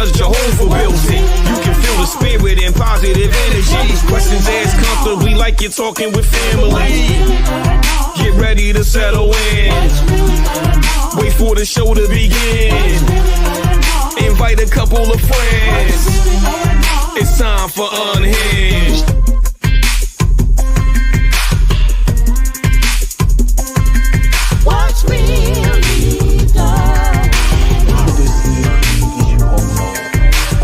because Jehovah built it. You can feel the spirit and positive energy. Questions asked comfortably like you're talking with family. Get ready to settle in. Wait for the show to begin. Invite a couple of friends. It's time for Unhinged. What's really done?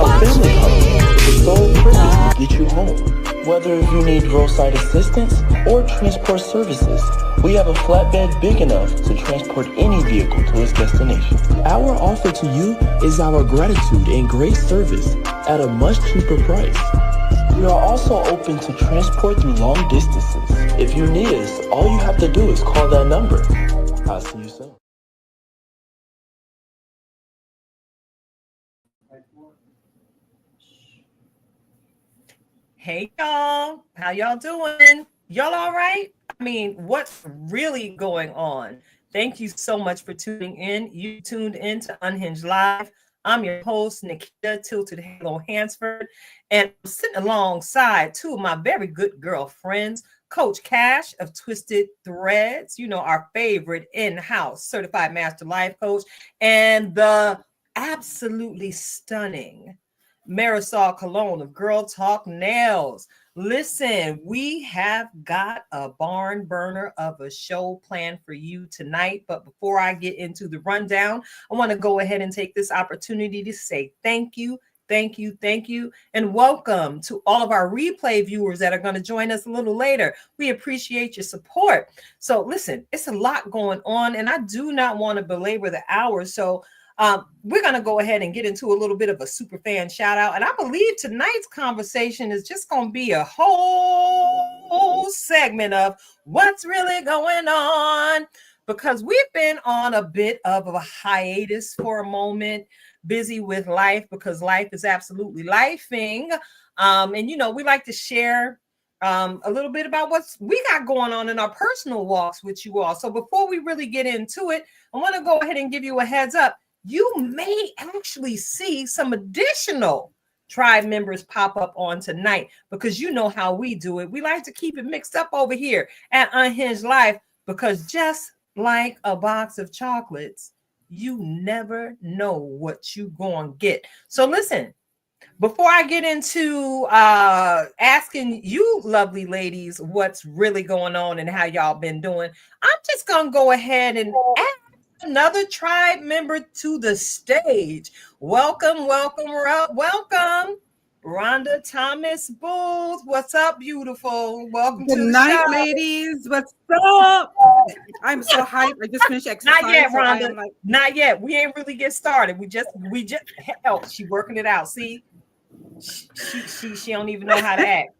A family hub with the sole purpose to get you home. Whether you need roadside assistance or transport services, we have a flatbed big enough to transport any vehicle to its destination. Our offer to you is our gratitude and great service at a much cheaper price. We are also open to transport through long distances. If you need us, all you have to do is call that number. I'll see you soon. Hey y'all, how y'all doing? Y'all all right? I mean, what's really going on? Thank you so much for tuning in. You tuned in to Unhinged Live. I'm your host, Nikita Tilted Halo Hansford, and I'm sitting alongside two of my very good girlfriends, Coach Cash of Twisted Threads, our favorite in-house certified master life coach, and the absolutely stunning Marisol Colon of Girl Talk Nails. Listen, we have got a barn burner of a show planned for you tonight. But before I get into the rundown, I want to go ahead and take this opportunity to say thank you, and welcome to all of our replay viewers that are going to join us a little later. We appreciate your support. So listen, it's a lot going on, and I do not want to belabor the hour. So we're going to go ahead and get into a little bit of a super fan shout out. And I believe tonight's conversation is just going to be a whole segment of what's really going on, because we've been on a bit of a hiatus for a moment, busy with life, because life is absolutely lifing. And, we like to share a little bit about what we got going on in our personal walks with you all. So before we really get into it, I want to go ahead and give you a heads up. You may actually see some additional tribe members pop up on tonight, because you know how we do it. We like to keep it mixed up over here at Unhinged Live, because just like a box of chocolates, you never know what you gonna get. So listen, before I get into asking you lovely ladies what's really going on and how y'all been doing, I'm just gonna go ahead and ask another tribe member to the stage. Welcome, Rhonda Thomas Booth. What's up, beautiful? Welcome Good to the night, show. ladies. What's up? I'm so hyped. I just finished exercise. Not yet, so Rhonda. Not yet. We ain't really get started. We just she working it out. See, she don't even know how to act.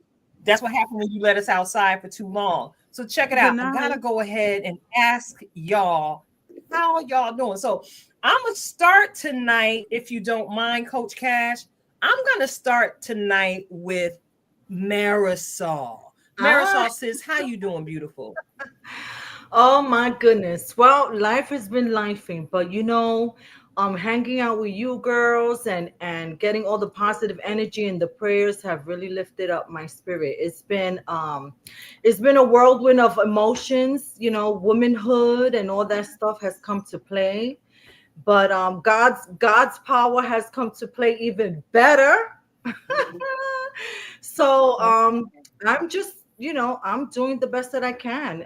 That's what happened when you let us outside for too long. So check it out. I gotta go ahead and ask y'all, how y'all doing? So I'm gonna start tonight, if you don't mind, Coach Cash. I'm gonna start tonight with Marisol. Marisol says, how you doing, beautiful? Oh my goodness. Well, life has been lifing, but hanging out with you girls and getting all the positive energy and the prayers have really lifted up my spirit. It's been a whirlwind of emotions, womanhood and all that stuff has come to play. But God's power has come to play even better. So I'm just I'm doing the best that I can.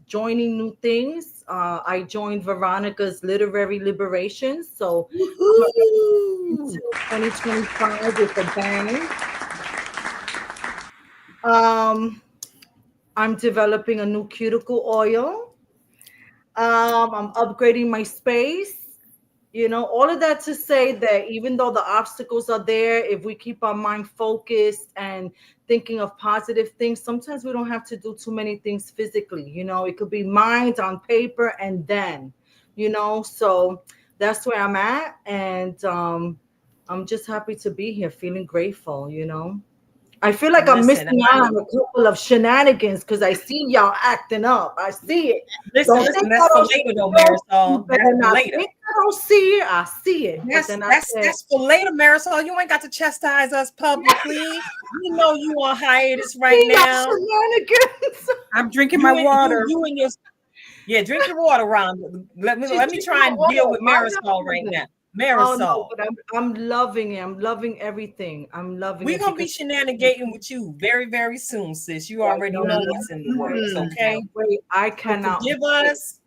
Joining new things. I joined Veronica's Literary Liberations. So 2025 with a bang. I'm developing a new cuticle oil. I'm upgrading my space. All of that to say that even though the obstacles are there, if we keep our mind focused and thinking of positive things, sometimes we don't have to do too many things physically. It could be mind on paper and then, so that's where I'm at. And I'm just happy to be here, feeling grateful, I feel like I'm Listen, missing out on a couple of shenanigans because I see y'all acting up. I see it. listen, Don't think listen. I That's for don't later, see though, it. You Marisol. That's better for not later. think I don't see it. I see it. But That's then I that's said, that's for later, Marisol. You ain't got to chastise us publicly. We know you on hiatus right see y'all now. shenanigans. I'm drinking my You and water. you and your yeah. Drink your water, Rhonda. Let me try and deal with Marisol right now. Oh no, Marisol, but I'm loving it. I'm loving everything. I'm loving we're it gonna be because shenanigating with you very, very soon, sis. You I already know know it. what's in the works, I okay? can't wait. I So cannot forgive wait. us.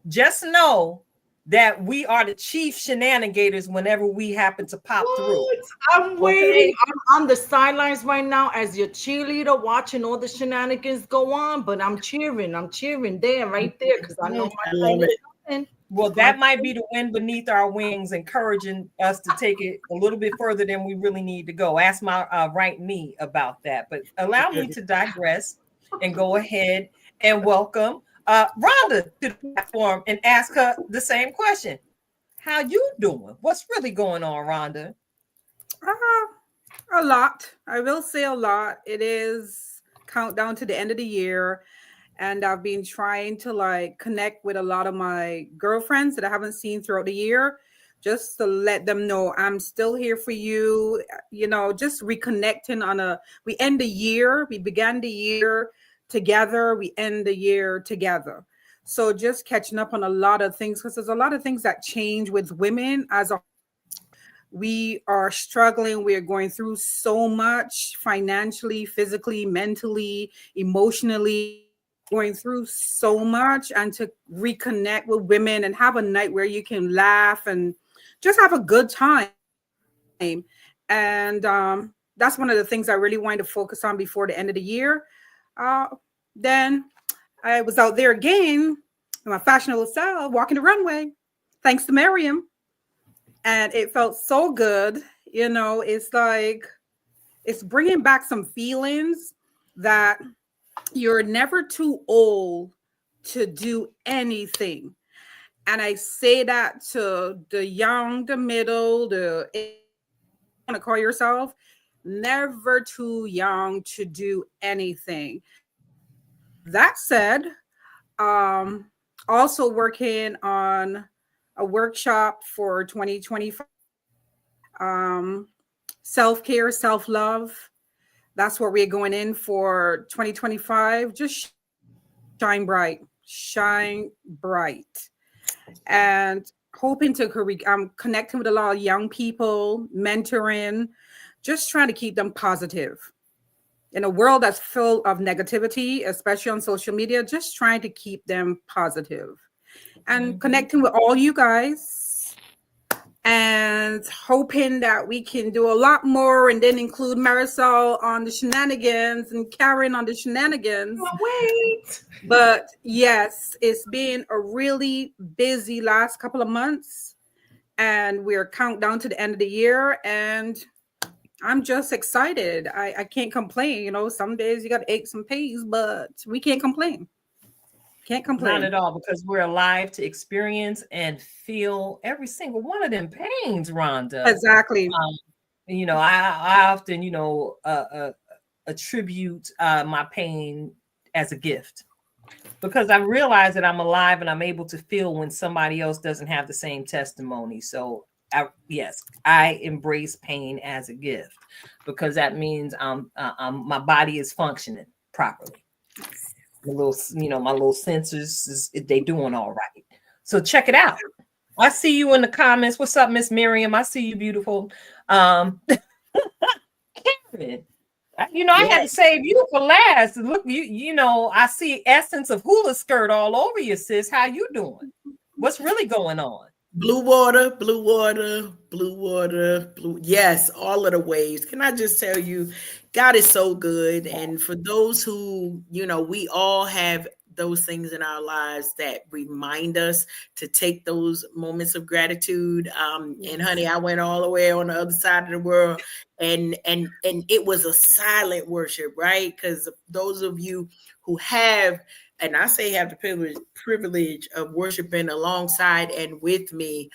Just know that we are the chief shenanigators whenever we happen to pop through. What? I'm waiting. Okay. I'm on the sidelines right now as your cheerleader, watching all the shenanigans go on. But I'm cheering. I'm cheering there, right there, because I know I my love time is it. coming. Well, It's gonna that might be the wind beneath our wings, encouraging us to take it a little bit further than we really need to go. Ask my right knee about that. But allow me to digress and go ahead and welcome Rhonda to the platform and ask her the same question. How you doing? What's really going on, Rhonda? A lot. I will say a lot. It is countdown to the end of the year, and I've been trying to like connect with a lot of my girlfriends that I haven't seen throughout the year, just to let them know I'm still here for you. You know, just reconnecting on a. We end the year. We began the year together. We end the year together. So just catching up on a lot of things because there's a lot of things that change with women as a we are struggling. We're going through so much financially, physically, mentally, emotionally, going through so much. And to reconnect with women and have a night where you can laugh and just have a good time. And that's one of the things I really wanted to focus on before the end of the year. Uh, then I was out there again in my fashionable style, walking the runway, thanks to Miriam, and it felt so good. You know, it's like it's bringing back some feelings that you're never too old to do anything. And I say that to the young, the middle, the want to call yourself, never too young to do anything. That said, um, also working on a workshop for 2025. Um, self-care, self-love. That's what we're going in for 2025. Just shine bright, shine bright. And hoping to I'm connecting with a lot of young people, mentoring, just trying to keep them positive. In a world that's full of negativity, especially on social media, just trying to keep them positive. And connecting with all you guys and hoping that we can do a lot more and then include Marisol on the shenanigans and Karen on the shenanigans. wait. But yes, it's been a really busy last couple of months and we're countdown to the end of the year and I'm just excited. I can't complain. You know, some days you got aches and pains, but we can't complain. Can't Not complain. at all, because we're alive to experience and feel every single one of them pains, Rhonda. Exactly. You know, I often, attribute my pain as a gift because I realize that I'm alive and I'm able to feel when somebody else doesn't have the same testimony. So, yes, I embrace pain as a gift because that means my body is functioning properly. My little sensors they doing all right. So check it out. I see you in the comments. What's up, Miss Miriam? I see you, beautiful. Karen, I had to Yes. save you for last. Look, I see essence of hula skirt all over you, sis. How you doing? What's really going on? Blue water, blue water, blue water, blue. Yes, all of the waves. Can I just tell you, God is so good. And for those who, we all have those things in our lives that remind us to take those moments of gratitude. And honey, I went all the way on the other side of the world and it was a silent worship, right? Because those of you who have, and I say have the privilege of worshiping alongside and with me,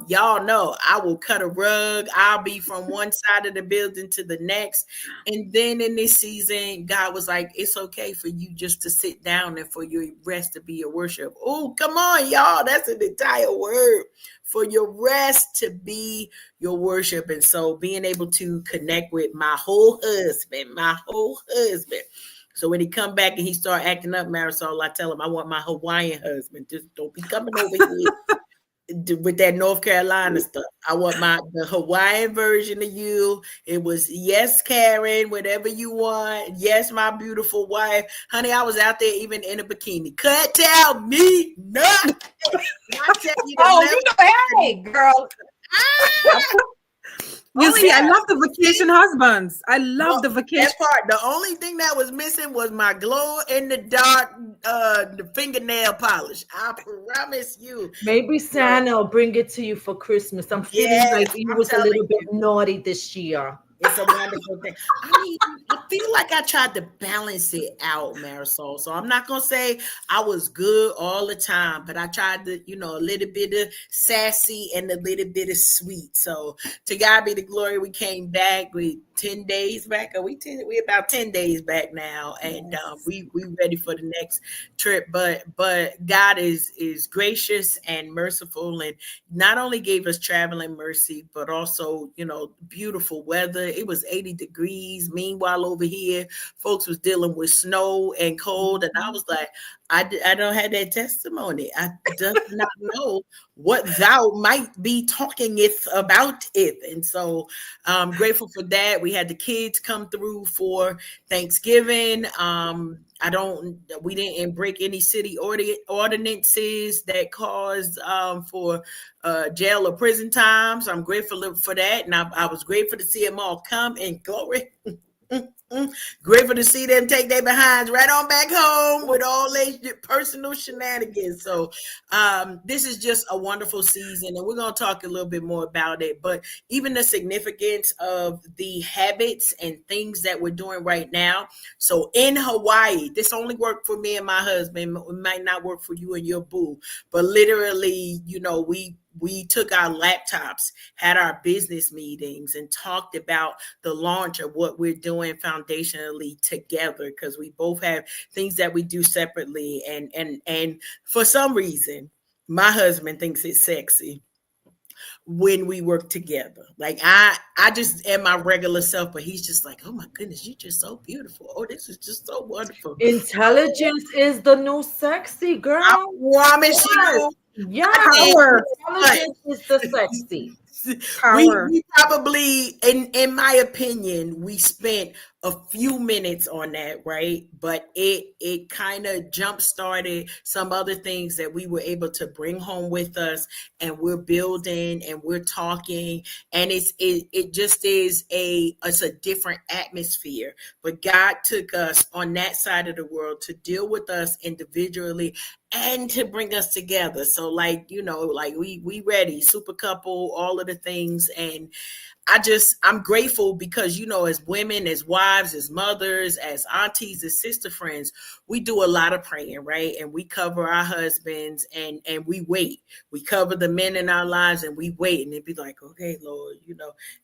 y'all know I will cut a rug. I'll be from one side of the building to the next. And then in this season, God was like, it's okay for you just to sit down and for your rest to be your worship. Oh, come on, y'all. That's an entire word. For your rest to be your worship. And so being able to connect with my whole husband. So when he come back and he start acting up, Marisol, I tell him I want my Hawaiian husband. Just don't be coming over here with that North Carolina stuff. I want the Hawaiian version of you. It was yes, Karen, whatever you want. Yes, my beautiful wife. Honey, I was out there even in a bikini. Could tell me nothing. I tell you the Oh, level. you know, hey, girl. Ah! You Only see, I that. love the vacation husbands. I love the vacation. That part. The only thing that was missing was my glow in the dark the fingernail polish. I promise you. Maybe So, Santa will bring it to you for Christmas. I'm feeling yes, like you I'm was a telling little bit you. naughty this year. It's a wonderful thing. I mean, I feel like I tried to balance it out, Marisol. So I'm not gonna say I was good all the time, but I tried to, a little bit of sassy and a little bit of sweet. So to God be the glory. We came back. We 10 days back. Are we 10? We about 10 days back now, and we ready for the next trip. But God is gracious and merciful, and not only gave us traveling mercy, but also, beautiful weather. It was 80 degrees. Meanwhile, over here, folks was dealing with snow and cold. And I was like, I don't have that testimony. I do not know what thou might be talking if about it. And so I'm grateful for that. We had the kids come through for Thanksgiving. We didn't break any city ordinances that caused for jail or prison time. So I'm grateful for that. And I was grateful to see them all come in glory. Grateful to see them take their behinds right on back home with all their personal shenanigans. So this is just a wonderful season, and we're going to talk a little bit more about it. But even the significance of the habits and things that we're doing right now. So in Hawaii, this only worked for me and my husband. It might not work for you and your boo, but literally, we took our laptops, had our business meetings, and talked about the launch of what we're doing foundationally together, because we both have things that we do separately. And for some reason, my husband thinks it's sexy when we work together. Like I just am my regular self, but he's just like, oh my goodness, you're just so beautiful. Oh, this is just so wonderful. Intelligence is the new sexy, I girl. promise Yes. you. Yes. Power. Intelligence is the sexy. Power. We probably, in my opinion, we spent a few minutes on that, right? But it kind of jump started some other things that we were able to bring home with us, and we're building and we're talking, and it just is it's a different atmosphere. But God took us on that side of the world to deal with us individually and to bring us together. So like, like we ready, super couple, all of the things. And I'm grateful because, as women, as wives, as mothers, as aunties, as sister friends, we do a lot of praying, right? And we cover our husbands and we wait. We cover the men in our lives and we wait. And it'd be like, okay, Lord,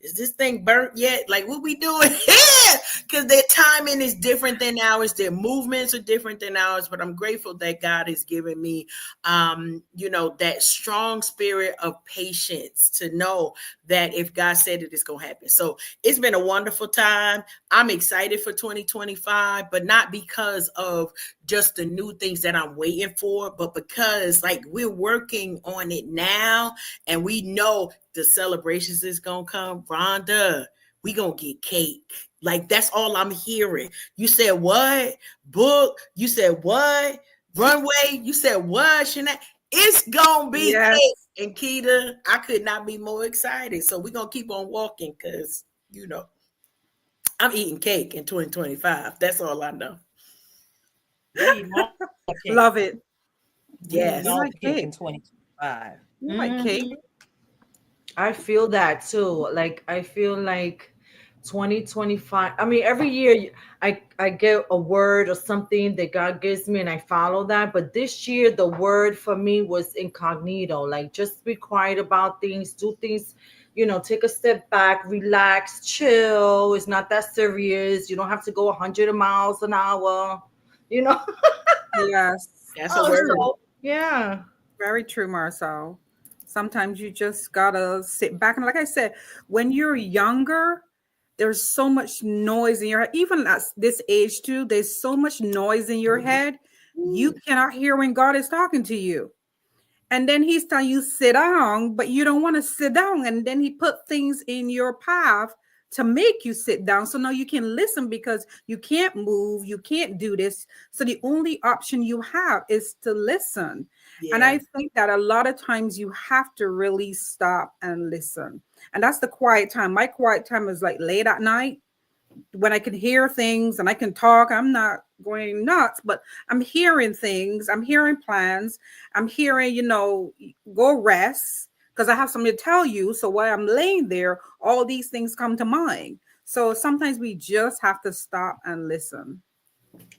is this thing burnt yet? Like, what we doing here? Because their timing is different than ours. Their movements are different than ours. But I'm grateful that God has given me, that strong spirit of patience to know that if God said it, it's going to happen. So it's been a wonderful time. I'm excited for 2025, but not because of just the new things that I'm waiting for, but because like we're working on it now and we know the celebrations is going to come. Rhonda, we going to get cake. Like that's all I'm hearing. You said what? Book? You said what? Runway? You said what? Shana? It's gonna be Yes. cake. And Keita, I could not be more excited. So we're gonna keep on walking because I'm eating cake in 2025. That's all I know. We eat all the cake. Love it. We eat Yes. You all like the cake in cake. 2025. You like cake. I feel that too. Like I feel like 2025. I mean, every year I get a word or something that God gives me and I follow that. But this year the word for me was incognito. Like just be quiet about things, do things, take a step back, relax, chill. It's not that serious. You don't have to go 100 miles an hour, you know. Yes. That's a Oh, word. so yeah. Very true, Marcel. Sometimes you just gotta sit back. And like I said, when you're younger, there's so much noise in your head. Even at this age too, there's so much noise in your head. You cannot hear when God is talking to you. And then he's telling you sit down, but you don't want to sit down. And then he put things in your path to make you sit down. So now you can listen because you can't move, you can't do this. So the only option you have is to listen. And Yeah. I think that a lot of times you have to really stop and listen. And that's the quiet time. My quiet time is like late at night when I can hear things and I can talk. I'm not going nuts, but I'm hearing things. I'm hearing plans. I'm hearing, go rest because I have something to tell you. So while I'm laying there, all these things come to mind. So sometimes we just have to stop and listen.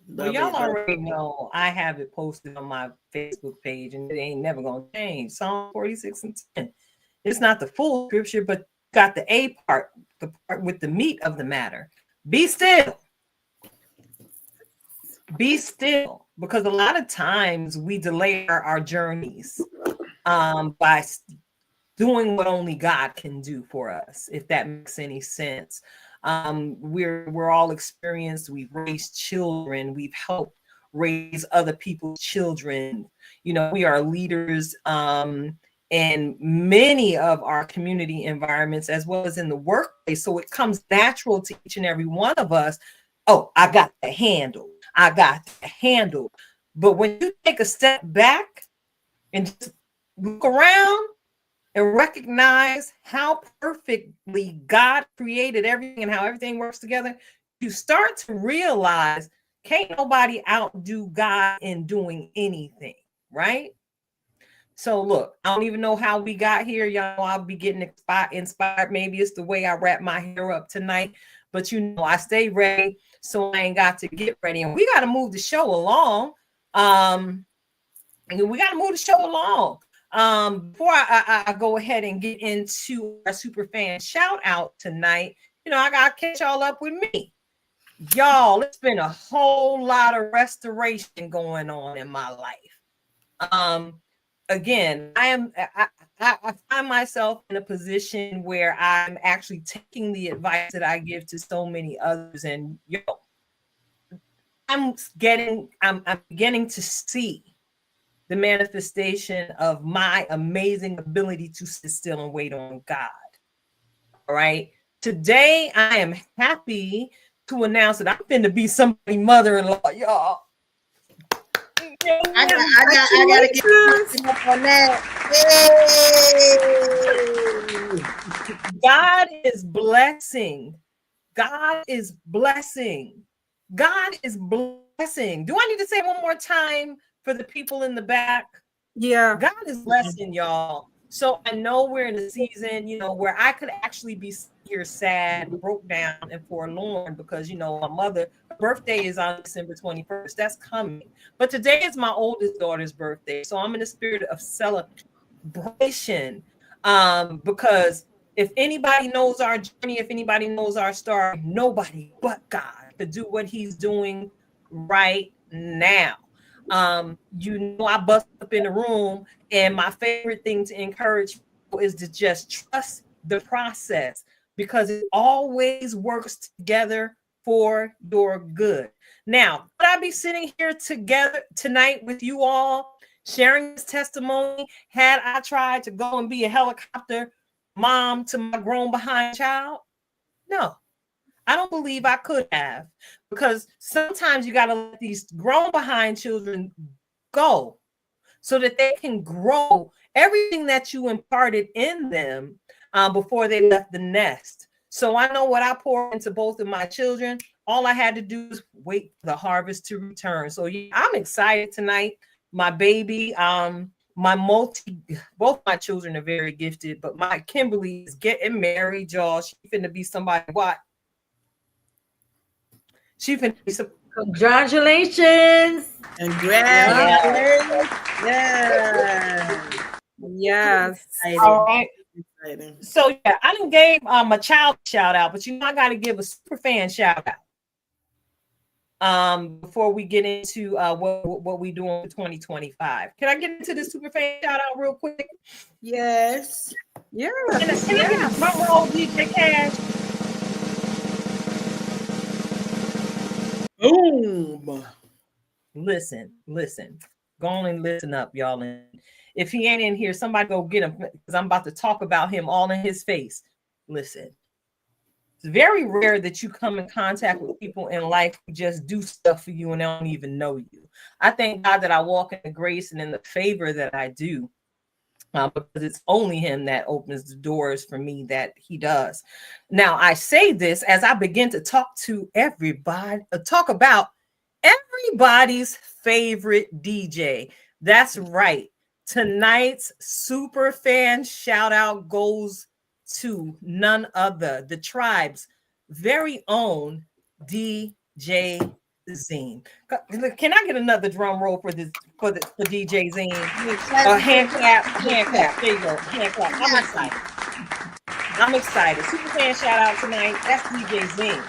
Well, Love y'all it. Love already know I have it posted on my Facebook page, and it ain't never gonna change. Psalm 46 and 10. It's not the full scripture, but got the A part, the part with the meat of the matter. Be still. Be still. Because a lot of times we delay our journeys by doing what only God can do for us, if that makes any sense. We're all experienced. We've raised children. We've helped raise other people's children. We are leaders in many of our community environments as well as in the workplace. So it comes natural to each and every one of us. Oh, I got the handle. I got the handle. But when you take a step back and just look around and recognize how perfectly God created everything and how everything works together, you start to realize can't nobody outdo God in doing anything, right? So look, I don't even know how we got here. Y'all know I'll be getting inspired. Maybe it's the way I wrap my hair up tonight, but I stay ready, so I ain't got to get ready. And we got to move the show along. And we got to move the show along. Before I go ahead and get into our super fan shout out tonight, I got to catch y'all up with me. Y'all, it's been a whole lot of restoration going on in my life. Again, I find myself in a position where I'm actually taking the advice that I give to so many others, and I'm beginning to see the manifestation of my amazing ability to sit still and wait on God. All right. Today, I am happy to announce that I'm going to be somebody's mother-in-law, y'all. I gotta get something up on that. Yay! God is blessing. God is blessing. God is blessing. Do I need to say it one more time for the people in the back? Yeah. God is blessing y'all. So I know we're in a season, where I could actually be here sad, broke down, and forlorn because, my her birthday is on December 21st. That's coming. But today is my oldest daughter's birthday. So I'm in the spirit of celebration because if anybody knows our journey, if anybody knows our story, nobody but God could do what he's doing right now. I bust up in the room, and my favorite thing to encourage people is to just trust the process because it always works together for your good. Now, could I be sitting here together tonight with you all, sharing this testimony, had I tried to go and be a helicopter mom to my grown behind child? No. I don't believe I could have, because sometimes you got to let these grown behind children go so that they can grow everything that you imparted in them before they left the nest. So I know what I poured into both of my children. All I had to do is wait for the harvest to return. So yeah, I'm excited tonight. My baby, both my children are very gifted, but my Kimberly is getting married, y'all. She's finna be somebody what? She finna be Congratulations. Congratulations. Yeah. Yes. all Exciting. right. Exciting. So yeah, I done gave a child shout out, but you know I got to give a super fan shout out. Before we get into what we doing for 2025. Can I get into this super fan shout out real quick? Yes. Yes. Can I get a drum roll, DJ Cash? Boom. Listen. Go on and listen up, y'all. And if he ain't in here, somebody go get him because I'm about to talk about him all in his face. Listen. It's very rare that you come in contact with people in life who just do stuff for you and they don't even know you. I thank God that I walk in the grace and in the favor that I do, because it's only Him that opens the doors for me that He does. Now, I say this as I begin to talk to everybody, talk about everybody's favorite DJ. That's right. Tonight's super fan shout out goes to none other, the tribe's very own DJ Zine. Can I get another drum roll for this for DJ Zine? Hand clap. There you go. Hand clap. I'm excited. Super fan shout out tonight. That's DJ Zine.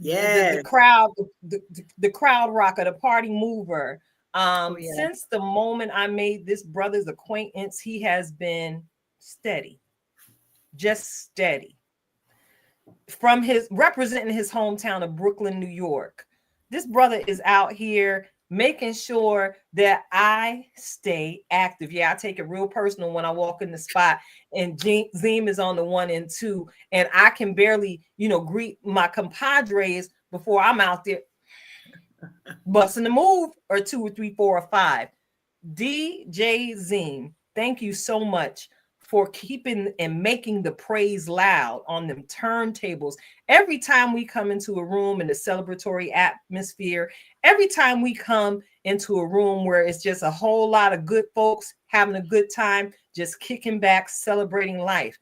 Yeah. The crowd rocker, the party mover. Since the moment I made this brother's acquaintance, he has been steady. Just steady. From his representing his hometown of Brooklyn, New York. This brother is out here making sure that I stay active. Yeah, I take it real personal when I walk in the spot and Zeem is on the 1 and 2, and I can barely, greet my compadres before I'm out there busting the move or 2 or 3, 4 or 5. DJ Zeem, thank you so much for keeping and making the praise loud on them turntables. Every time we come into a room in the celebratory atmosphere, every time we come into a room where it's just a whole lot of good folks having a good time, just kicking back, celebrating life,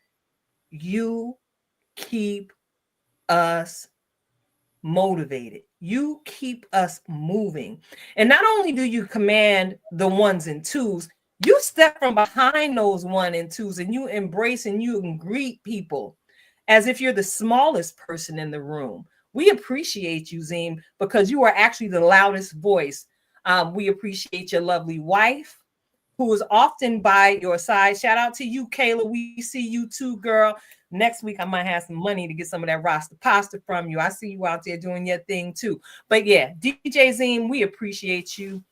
you keep us motivated. You keep us moving. And not only do you command the 1s and 2s, you step from behind those 1 and 2s and you embrace and you greet people as if you're the smallest person in the room. We appreciate you, Zeem, because you are actually the loudest voice. We appreciate your lovely wife, who is often by your side. Shout out to you, Kayla. We see you too, girl. Next week, I might have some money to get some of that Rasta pasta from you. I see you out there doing your thing too. But yeah, DJ Zeem, we appreciate you.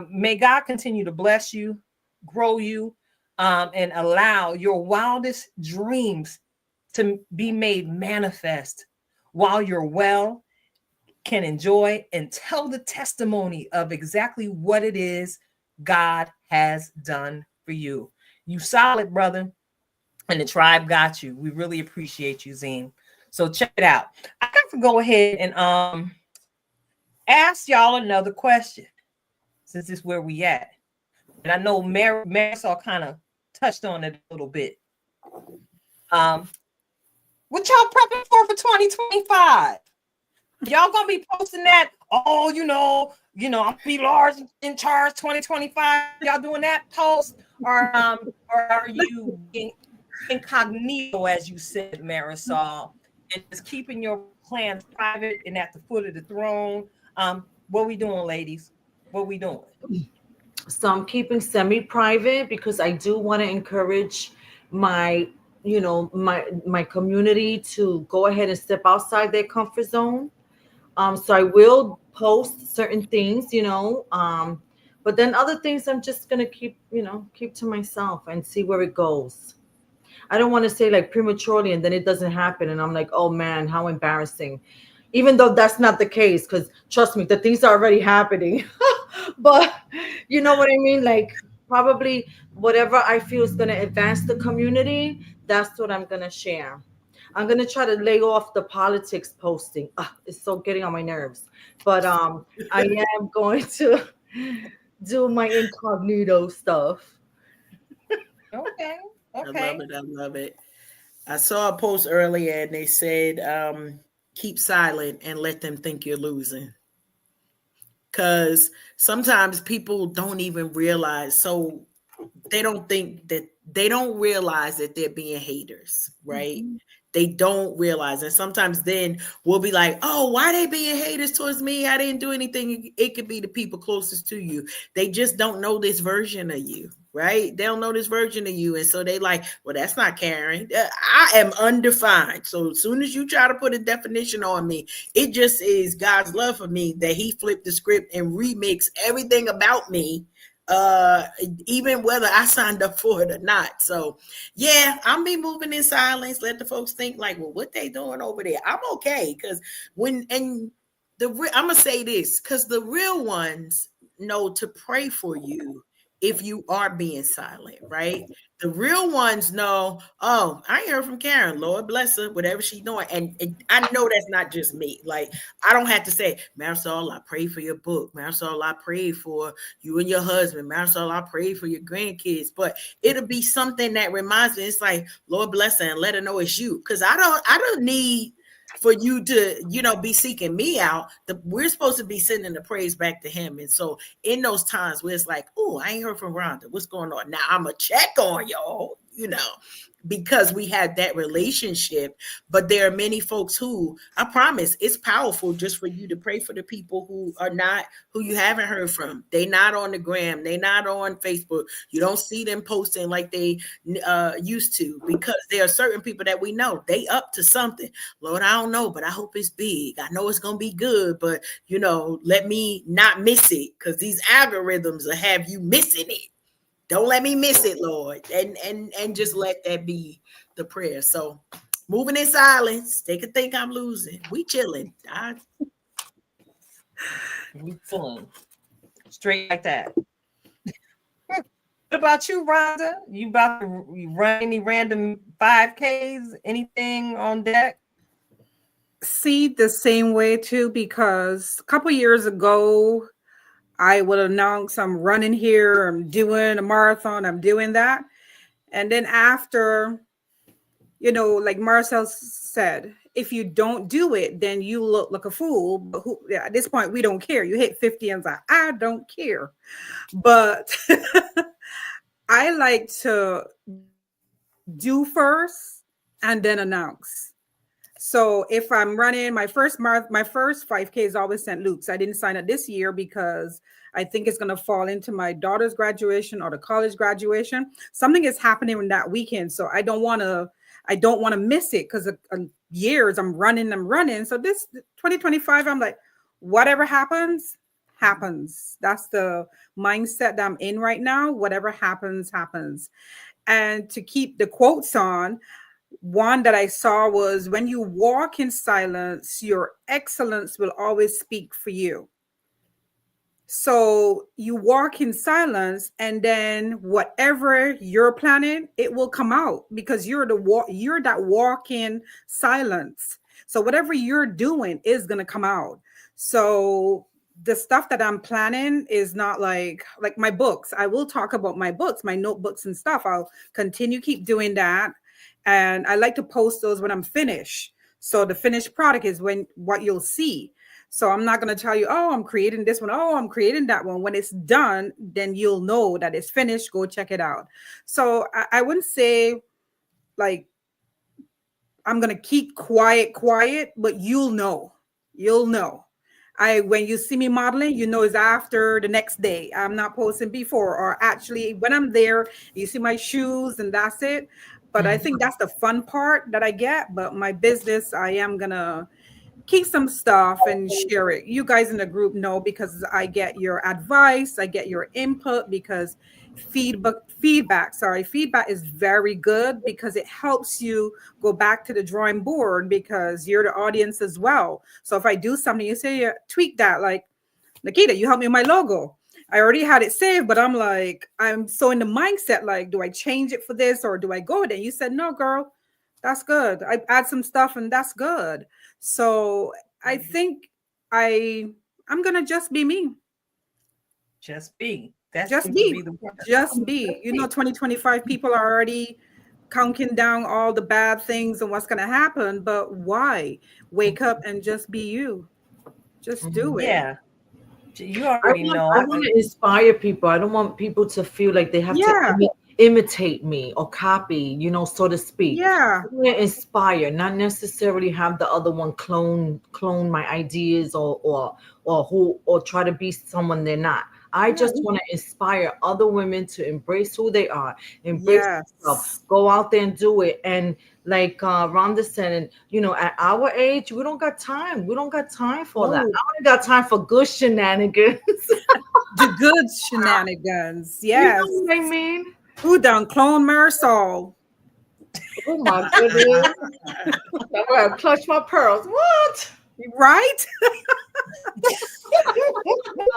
May God continue to bless you, grow you, and allow your wildest dreams to be made manifest while you're well, can enjoy and tell the testimony of exactly what it is God has done for you. You solid, brother. And the tribe got you. We really appreciate you, Zeem. So check it out. I got to go ahead and ask y'all another question, since this is where we at. And I know Marisol kind of touched on it a little bit. What y'all prepping for 2025? Y'all gonna be posting that? Oh, I'm gonna be large in charge 2025. Y'all doing that post, or are you being incognito, as you said, Marisol, and just keeping your plans private and at the foot of the throne? What we doing, ladies? What we doing? So I'm keeping semi-private because I do want to encourage my my community to go ahead and step outside their comfort zone. So I will post certain things, but then other things I'm just gonna keep to myself and see where it goes. I don't want to say like prematurely and then it doesn't happen and I'm like, oh man, how embarrassing. Even though that's not the case, because trust me, the things are already happening. But you know what I mean? Like probably whatever I feel is going to advance the community, that's what I'm going to share. I'm going to try to lay off the politics posting. It's so getting on my nerves. But I am going to do my incognito stuff. Okay. I love it. I saw a post earlier and they said keep silent and let them think you're losing. Because sometimes people don't even realize. So they don't think that they don't realize that they're being haters, right? Mhm. They don't realize. And sometimes then we'll be like, oh, why they being haters towards me? I didn't do anything. It could be the people closest to you. They just don't know this version of you, right? They don't know this version of you. And so they like, well, that's not Karen. I am undefined. So as soon as you try to put a definition on me, it just is God's love for me that he flipped the script and remixed everything about me, uh even whether I signed up for it or not. So yeah, I'm be moving in silence, let the folks think like, well, what they doing over there? I'm okay. Because when and I'm gonna say this, because the real ones know to pray for you if you are being silent, right? The real ones know, oh, I ain't heard from Karen, Lord bless her, whatever she's doing. And I know that's not just me. Like, I don't have to say, Marisol, I pray for your book. Marisol, I pray for you and your husband. Marisol, I pray for your grandkids. But it'll be something that reminds me. It's like, Lord bless her and let her know it's you. Because I don't need for you to, be seeking me out. We're supposed to be sending the praise back to him. And so in those times where it's like, oh, I ain't heard from Rhonda. What's going on? Now I'm going to check on y'all, because we had that relationship. But there are many folks who, I promise, it's powerful just for you to pray for the people who you haven't heard from. They not on the gram, they not on Facebook. You don't see them posting like they used to, because there are certain people that we know they up to something. Lord, I don't know, but I hope it's big. I know it's gonna be good, but let me not miss it, because these algorithms will have you missing it. Don't let me miss it, Lord. And just let that be the prayer. So moving in silence. They could think I'm losing. We chilling. We chilling straight like that. What about you, Rhonda? You about to run any random 5Ks? Anything on deck? See, the same way too, because a couple years ago, I would announce I'm running here, I'm doing a marathon, I'm doing that. And then after, like Marcel said, if you don't do it, then you look like a fool. But at this point, we don't care. You hit 50 and it's like, I don't care. But I like to do first and then announce. So if I'm running my first 5K is always St. Luke's. I didn't sign up this year because I think it's going to fall into my daughter's graduation or the college graduation. Something is happening in that weekend, so I don't want to miss it, because years I'm running. So this 2025, I'm like, whatever happens, happens. That's the mindset that I'm in right now. Whatever happens, happens. And to keep the quotes on, one that I saw was, when you walk in silence, your excellence will always speak for you. So you walk in silence, and then whatever you're planning, it will come out, because you're that walk in silence. So whatever you're doing is going to come out. So the stuff that I'm planning is not like my books. I will talk about my books, my notebooks and stuff. I'll continue keep doing that. And I like to post those when I'm finished. So the finished product is what you'll see. So I'm not going to tell you, oh, I'm creating this one. Oh, I'm creating that one. When it's done, then you'll know that it's finished. Go check it out. So I wouldn't say like I'm going to keep quiet, but you'll know. You'll know. When you see me modeling, it's after the next day. I'm not posting before, or actually when I'm there, you see my shoes and that's it. But I think that's the fun part that I get. But my business, I am going to keep some stuff and share it. You guys in the group know, because I get your advice, I get your input, because feedback is very good, because it helps you go back to the drawing board, because you're the audience as well. So if I do something, you say, yeah, tweak that. Like, Nikita, you helped me with my logo. I already had it saved, but I'm so in the mindset, like, do I change it for this, or do I go with it? You said, no, girl, that's good. I add some stuff and that's good. So I think I'm gonna just be me. Just be. That Just seems to be. be the word. Just be. 2025 people are already counting down all the bad things and what's going to happen. But why? Wake up and just be you. Just do it. Yeah, you already know. I want to inspire people. I don't want people to feel like they have to Yeah. imitate me or copy, so to speak. Yeah. I want to inspire, not necessarily have the other one clone my ideas or try to be someone they're not. I just want to inspire other women to embrace who they are, embrace themselves, Yes. go out there and do it. And like Rhonda said, and at our age, we don't got time. We don't got time for that. I No. only got time for good shenanigans. The good shenanigans. You know Yes. what I mean? Who done clone Marisol? Oh my goodness. I'm gonna clutch my pearls. What? Right?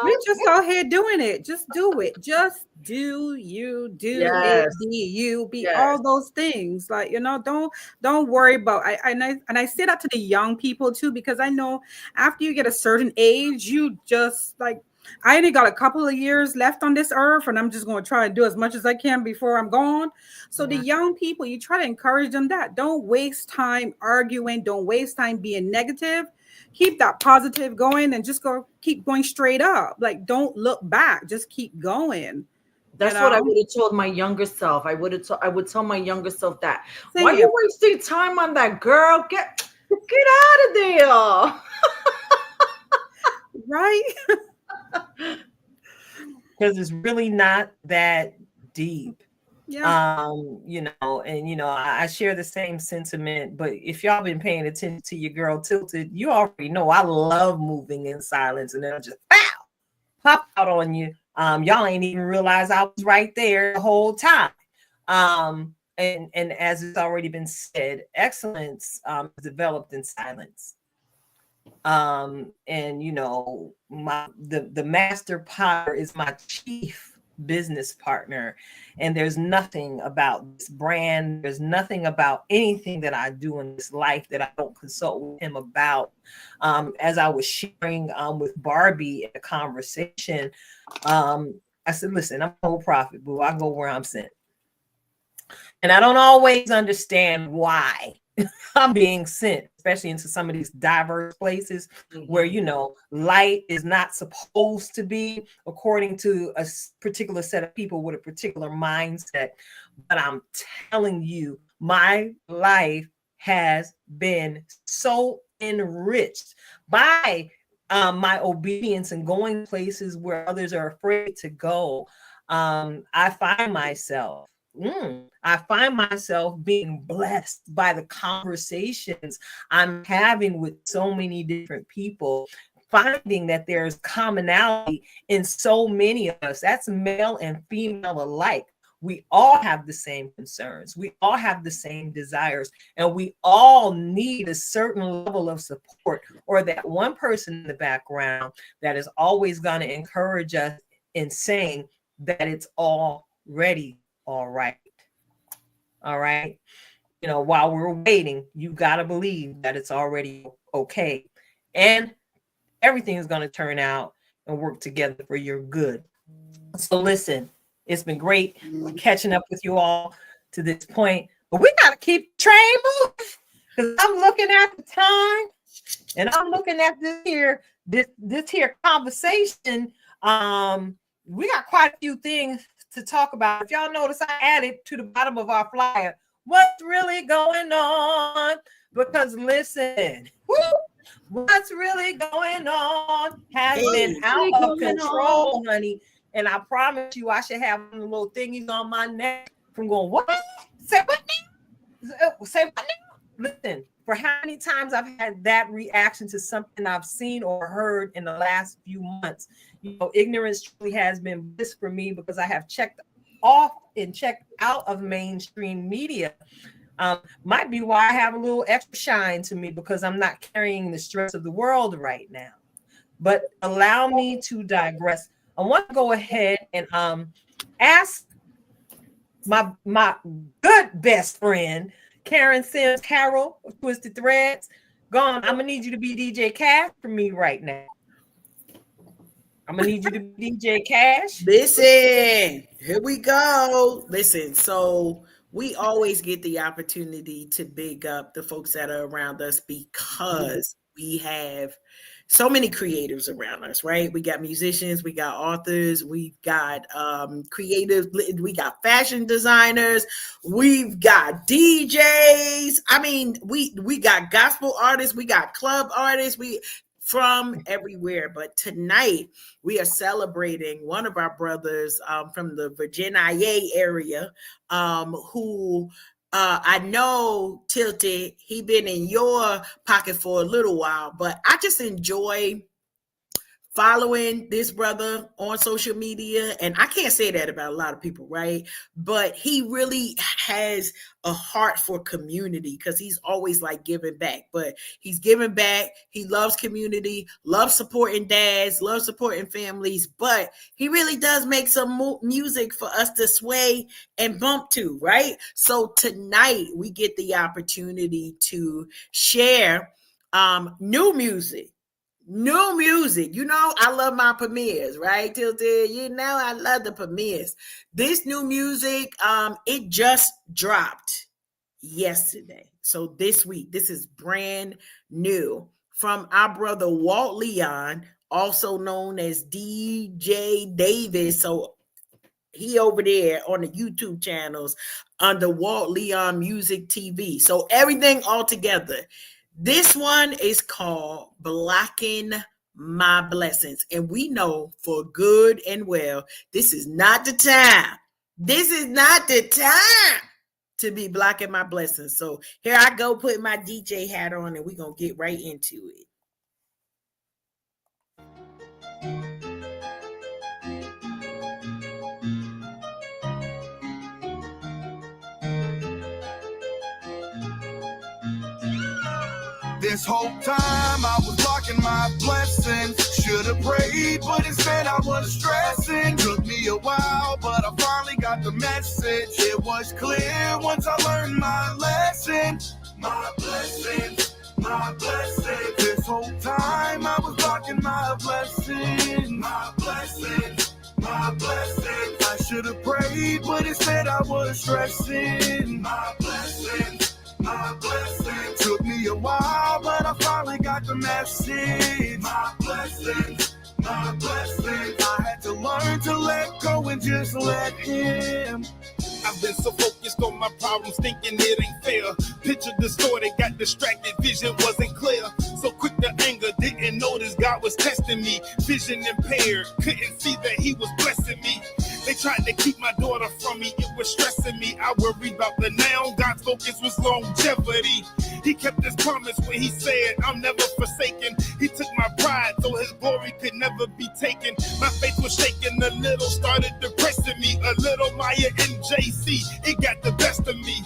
We're just out here doing it. Just do it. Just do you do Yes. it, be you, be Yes. all those things. Like, don't worry about I say that to the young people too, because I know after you get a certain age, you just like I only got a couple of years left on this earth, and I'm just going to try and do as much as I can before I'm gone. So the young people, you try to encourage them that don't waste time arguing, don't waste time being negative. Keep that positive going and just keep going straight up. Like, don't look back, just keep going. That's what I would have told my younger self. I would tell my younger self that. Why are you wasting time on that, girl? Get out of there. Right? Because it's really not that deep. Yeah. I share the same sentiment, but if y'all been paying attention to your girl Tilted, you already know I love moving in silence, and then I just pop out on you. Y'all ain't even realize I was right there the whole time. And as it's already been said, excellence is developed in silence. The master potter is my chief business partner, and there's nothing about this brand, there's nothing about anything that I do in this life that I don't consult with him about. As I was sharing with Barbie in a conversation, I said, listen, I'm a whole prophet, boo. I go where I'm sent, and I don't always understand why I'm being sent, especially into some of these diverse places where, light is not supposed to be according to a particular set of people with a particular mindset. But I'm telling you, my life has been so enriched by my obedience and going places where others are afraid to go. I find myself being blessed by the conversations I'm having with so many different people, finding that there's commonality in so many of us. That's male and female alike. We all have the same concerns. We all have the same desires, and we all need a certain level of support, or that one person in the background that is always going to encourage us in saying that it's already all right. All right. While we're waiting, you got to believe that it's already okay. And everything is going to turn out and work together for your good. So listen, it's been great catching up with you all to this point, but we got to keep the train moving, because I'm looking at the time and I'm looking at this here conversation. We got quite a few things to talk about. If y'all notice, I added to the bottom of our flyer, what's really going on? Because listen, what's really going on has been out of control, honey. And I promise you, I should have one of the little thingies on my neck from going, what? Say what now? Say what now? Listen, for how many times I've had that reaction to something I've seen or heard in the last few months. Ignorance truly has been bliss for me, because I have checked off and checked out of mainstream media. Might be why I have a little extra shine to me, because I'm not carrying the stress of the world right now. But allow me to digress. I want to go ahead and ask my good best friend, Karen Sims Carroll of Twisted Threads. I'm gonna need you to be DJ Cash for me right now. I'm gonna need you to be DJ Cash. Listen, here we go. Listen, so we always get the opportunity to big up the folks that are around us because we have so many creators around us, right? We got musicians, we got authors, we've got creative, we got fashion designers, we've got DJs. I mean, we got gospel artists, we got club artists, we from everywhere. But tonight we are celebrating one of our brothers from the Virginia area, who I know, Tilted, he been in your pocket for a little while, but I just enjoy following this brother on social media. And I can't say that about a lot of people, right? But he really has a heart for community because he's always like giving back. But he's giving back. He loves community, loves supporting dads, loves supporting families. But he really does make some music for us to sway and bump to, right? So tonight we get the opportunity to share new music. New music. You know, I love my premieres, right? Tilted, you know, I love the premieres. This new music, it just dropped yesterday. So this week, this is brand new from our brother Walt Leon, also known as DJ Davis. So he over there on the YouTube channels under Walt Leon Music TV. So everything all together. This one is called Blocking My Blessings. And we know for good and well, this is not the time. This is not the time to be blocking my blessings. So here I go, put my DJ hat on, and we're going to get right into it. This whole time I was blocking my blessings. Should've prayed, but instead I was stressing. Took me a while, but I finally got the message. It was clear once I learned my lesson. My blessings, my blessings. This whole time I was blocking my blessings. My blessings, my blessings. I should've prayed, but instead I was stressing. My blessings. My blessing took me a while, but I finally got the message. My blessings, my blessings. I had to learn to let go and just let him. I've been so focused on my problems, thinking it ain't fair. Picture distorted, got distracted, vision wasn't clear. So quick to anger, didn't notice God was testing me. Vision impaired, couldn't see that he was blessing me. They tried to keep my daughter from me, it was stressing me. I worried about the now, God's focus was longevity. He kept his promise when he said, I'm never forsaken. He took my pride so his glory could never be taken. My faith was shaking a little, started depressing me. A little Maya and JC, it got the best of me.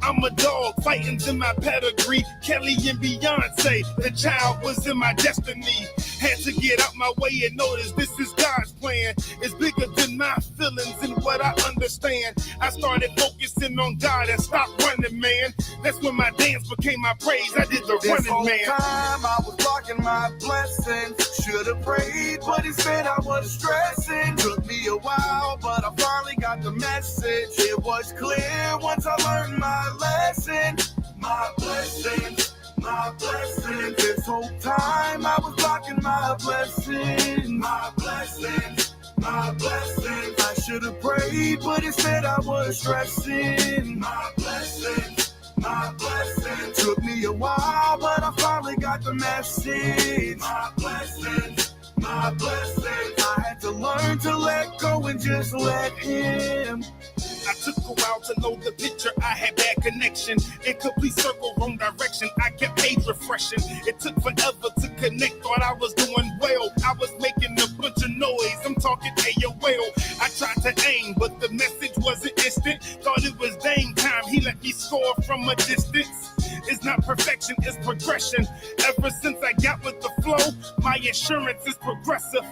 I'm a dog, fighting's in my pedigree. Kelly and Beyonce, the child was in my destiny. Had to get out my way and notice this is God's plan. It's bigger than my feelings and what I understand. I started focusing on God and stopped running, man. That's when my dance became my praise. I did the This running, whole man. time I was blocking my blessings. Should've prayed, but instead I was stressing. Took me a while, but I finally got the message. It was clear once I learned my lesson. My blessings, my blessings. This whole time I was blocking my blessings. My blessings, my blessings. I should've prayed, but instead I was stressing. My blessings, my blessings. Took me a while, but I finally got the message. My blessings, my blessings. I had to learn to let go and just let him. I took a while to know the picture, I had bad connection. Incomplete circle, wrong direction, I kept page refreshing. It took forever to connect, thought I was doing well. I was making a bunch of noise, I'm talking AOL. I tried to aim, but the message wasn't instant. Thought it was Dame time, he let me score from a distance. It's not perfection, it's progression. Ever since I got with the flow, my insurance is progressive.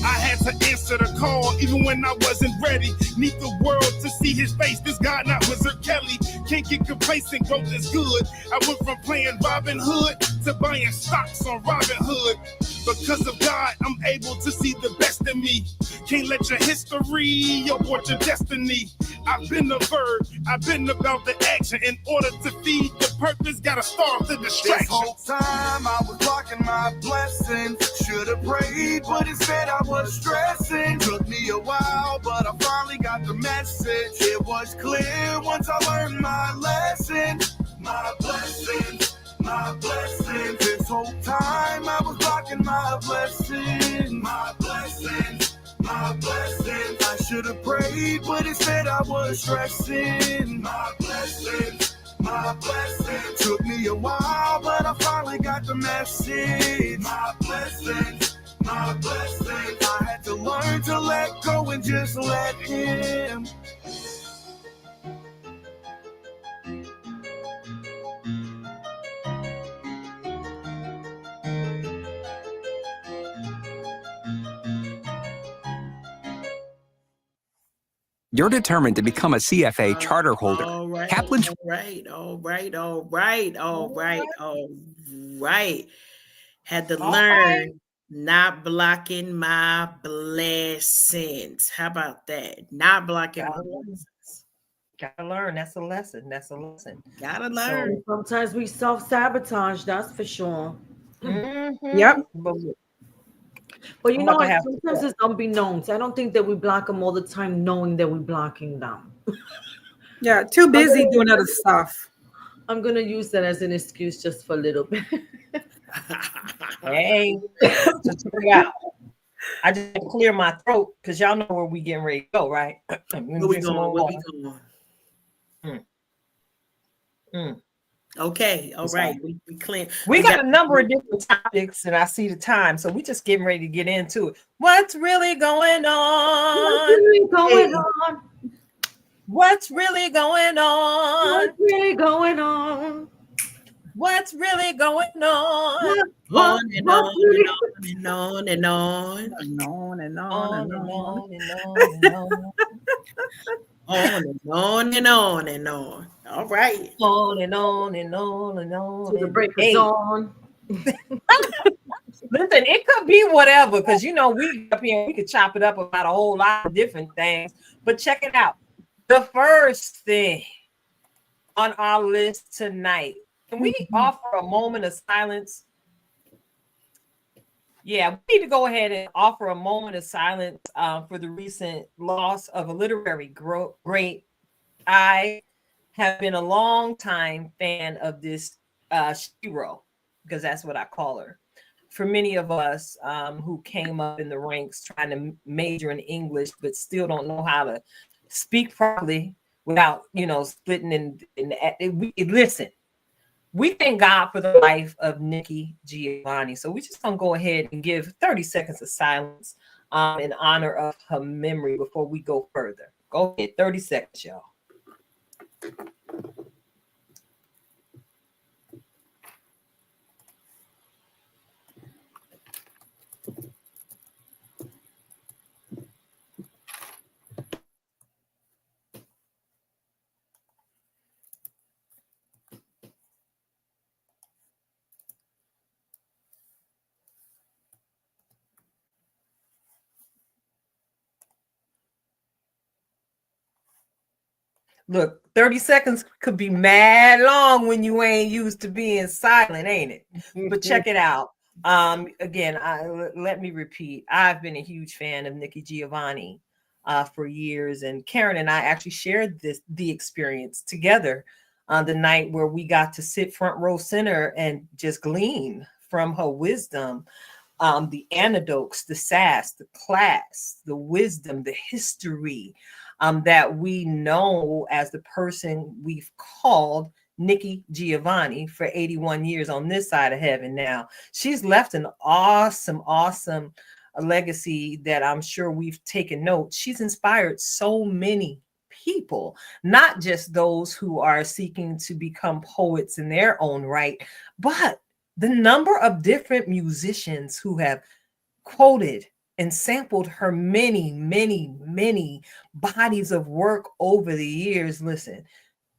I had to answer the call even when I wasn't ready. Need the world to see his face. This God, not Wizard Kelly. Can't get complacent, growth is good. I went from playing Robin Hood to buying stocks on Robin Hood. Because of God, I'm able to see the best in me. Can't let your history abort your destiny. I've been the verb, I've been about the action. In order to feed the purpose, gotta starve the distraction. This whole time I was blocking my blessings. Should've prayed, but instead I was stressing. Took me a while, but I finally got the message. It was clear once I learned my lesson. My blessings, my blessings. This whole time I was blocking my blessings. My blessings, my blessings. I should have prayed, but instead I was stressing. My blessings, my blessings. Took me a while, but I finally got the message. My blessings, my blessings. I had to learn to let go and just let him. You're determined to become a CFA charter holder. All right, Kaplan all right, all right, all right, all right, all right. Had to All learn right. not blocking my blessings. How about that? Not blocking my Gotta learn. blessings. Gotta learn. That's a lesson. That's a lesson. Gotta So, learn. Sometimes we self-sabotage, that's for sure. Yep. But But you I'm know about to what? have Sometimes it's unbeknownst. I don't think that we block them all the time knowing that we're blocking them. Yeah. Too busy doing other stuff. I'm going to use that as an excuse just for a little bit. hey, just check it out. I just had to clear my throat because y'all know where we getting ready to go, right? Where we Drink some more going? Where water. we going? Mm. Okay, all It's right. all- We clean. We got a number of different topics, and I see the time, so we just getting ready to get into it. What's really going on? What's really going on? What's really going on? What's really going on? What's really going on? On and What's on really and on and on And on and on On and and on. on and on and on. on and on and on and on. All right. On and on and on and on. to the And break hey, is on? listen, it could be whatever, because you know we up here we could chop it up about a whole lot of different things. But check it out. The first thing on our list tonight. Can we offer a moment of silence? Yeah, we need to go ahead and offer a moment of silence for the recent loss of a literary great. I have been a long time fan of this Shiro, because that's what I call her. For many of us who came up in the ranks trying to major in English, but still don't know how to speak properly without, splitting listen. We thank God for the life of Nikki Giovanni. So we're just going to go ahead and give 30 seconds of silence in honor of her memory before we go further. Go ahead, 30 seconds, y'all. Look, 30 seconds could be mad long when you ain't used to being silent, ain't it? But check it out. Again, let me repeat. I've been a huge fan of Nikki Giovanni for years, and Karen and I actually shared the experience together on the night where we got to sit front row center and just glean from her wisdom. The anecdotes, the sass, the class, the wisdom, the history that we know as the person we've called Nikki Giovanni for 81 years on this side of heaven now. She's left an awesome legacy that I'm sure we've taken note. She's inspired so many people, not just those who are seeking to become poets in their own right, but the number of different musicians who have quoted and sampled her many bodies of work over the years. Listen,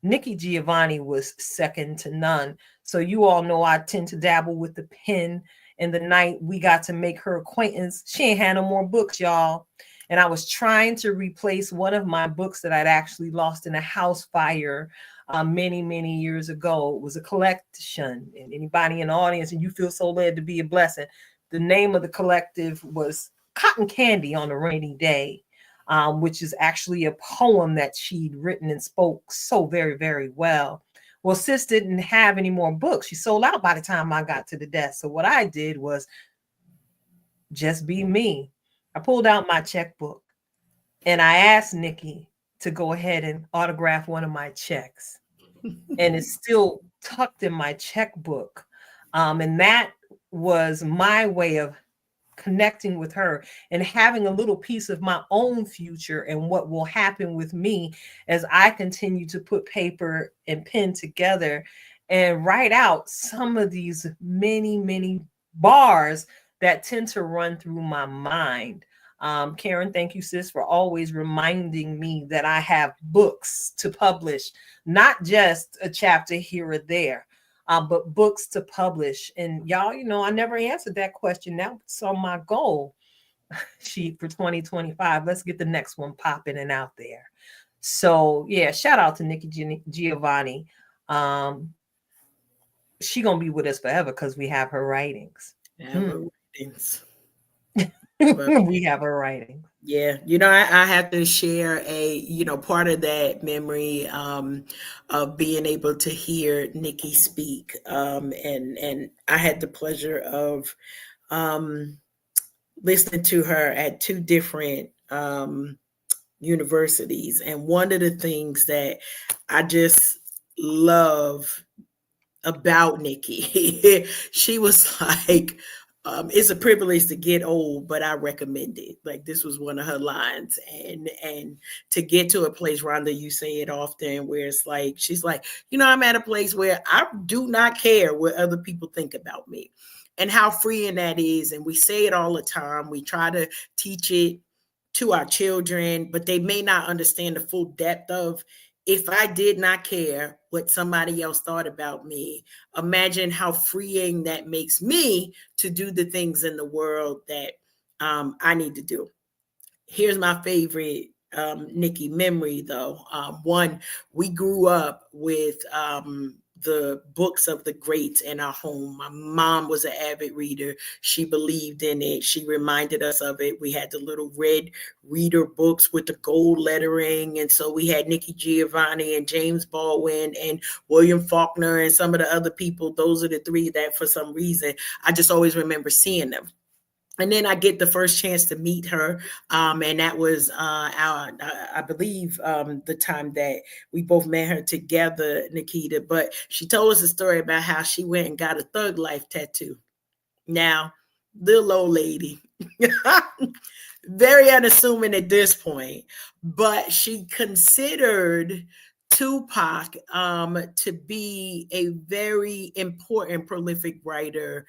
Nikki Giovanni was second to none. So you all know I tend to dabble with the pen. And the night we got to make her acquaintance, she ain't had no more books, y'all. and I was trying to replace one of my books that I'd actually lost in a house fire many years ago. It was a collection, and anybody in the audience, and you feel so led to be a blessing. The name of the collective was Cotton Candy on a Rainy Day, which is actually a poem that she'd written and spoke so very well. Well, sis didn't have any more books. She sold out by the time I got to the desk. So what I did was just be me. I pulled out my checkbook and I asked Nikki to go ahead and autograph one of my checks. And it's still tucked in my checkbook. And that was my way of connecting with her and having a little piece of my own future and what will happen with me as I continue to put paper and pen together and write out some of these many bars that tend to run through my mind. Karen, thank you, sis, for always reminding me that I have books to publish, not just a chapter here or there, but books to publish. And y'all, I never answered that question. That's on my goal sheet for 2025. Let's get the next one popping and out there. So yeah, shout out to Nikki Giovanni. She gonna be with us forever because we have her writings. We have her writing. Yeah, I have to share part of that memory of being able to hear Nikki speak. And I had the pleasure of listening to her at two different universities. And one of the things that I just love about Nikki, she was like, it's a privilege to get old, but I recommend it. Like, this was one of her lines. And to get to a place, Rhonda, you say it often, where it's like, she's like, I'm at a place where I do not care what other people think about me, and how freeing that is. And we say it all the time. We try to teach it to our children, but they may not understand the full depth of, if I did not care what somebody else thought about me, imagine how freeing that makes me to do the things in the world that I need to do. Here's my favorite Nikki memory, though. One, we grew up with the books of the greats in our home. My mom was an avid reader. She believed in it. She reminded us of it. We had the little red reader books with the gold lettering. And so we had Nikki Giovanni and James Baldwin and William Faulkner and some of the other people. Those are the three that, for some reason, I just always remember seeing them. And then I get the first chance to meet her. And that was, I believe, the time that we both met her together, Nikita. But she told us a story about how she went and got a Thug Life tattoo. Now, little old lady, very unassuming at this point, but she considered Tupac to be a very important, prolific writer,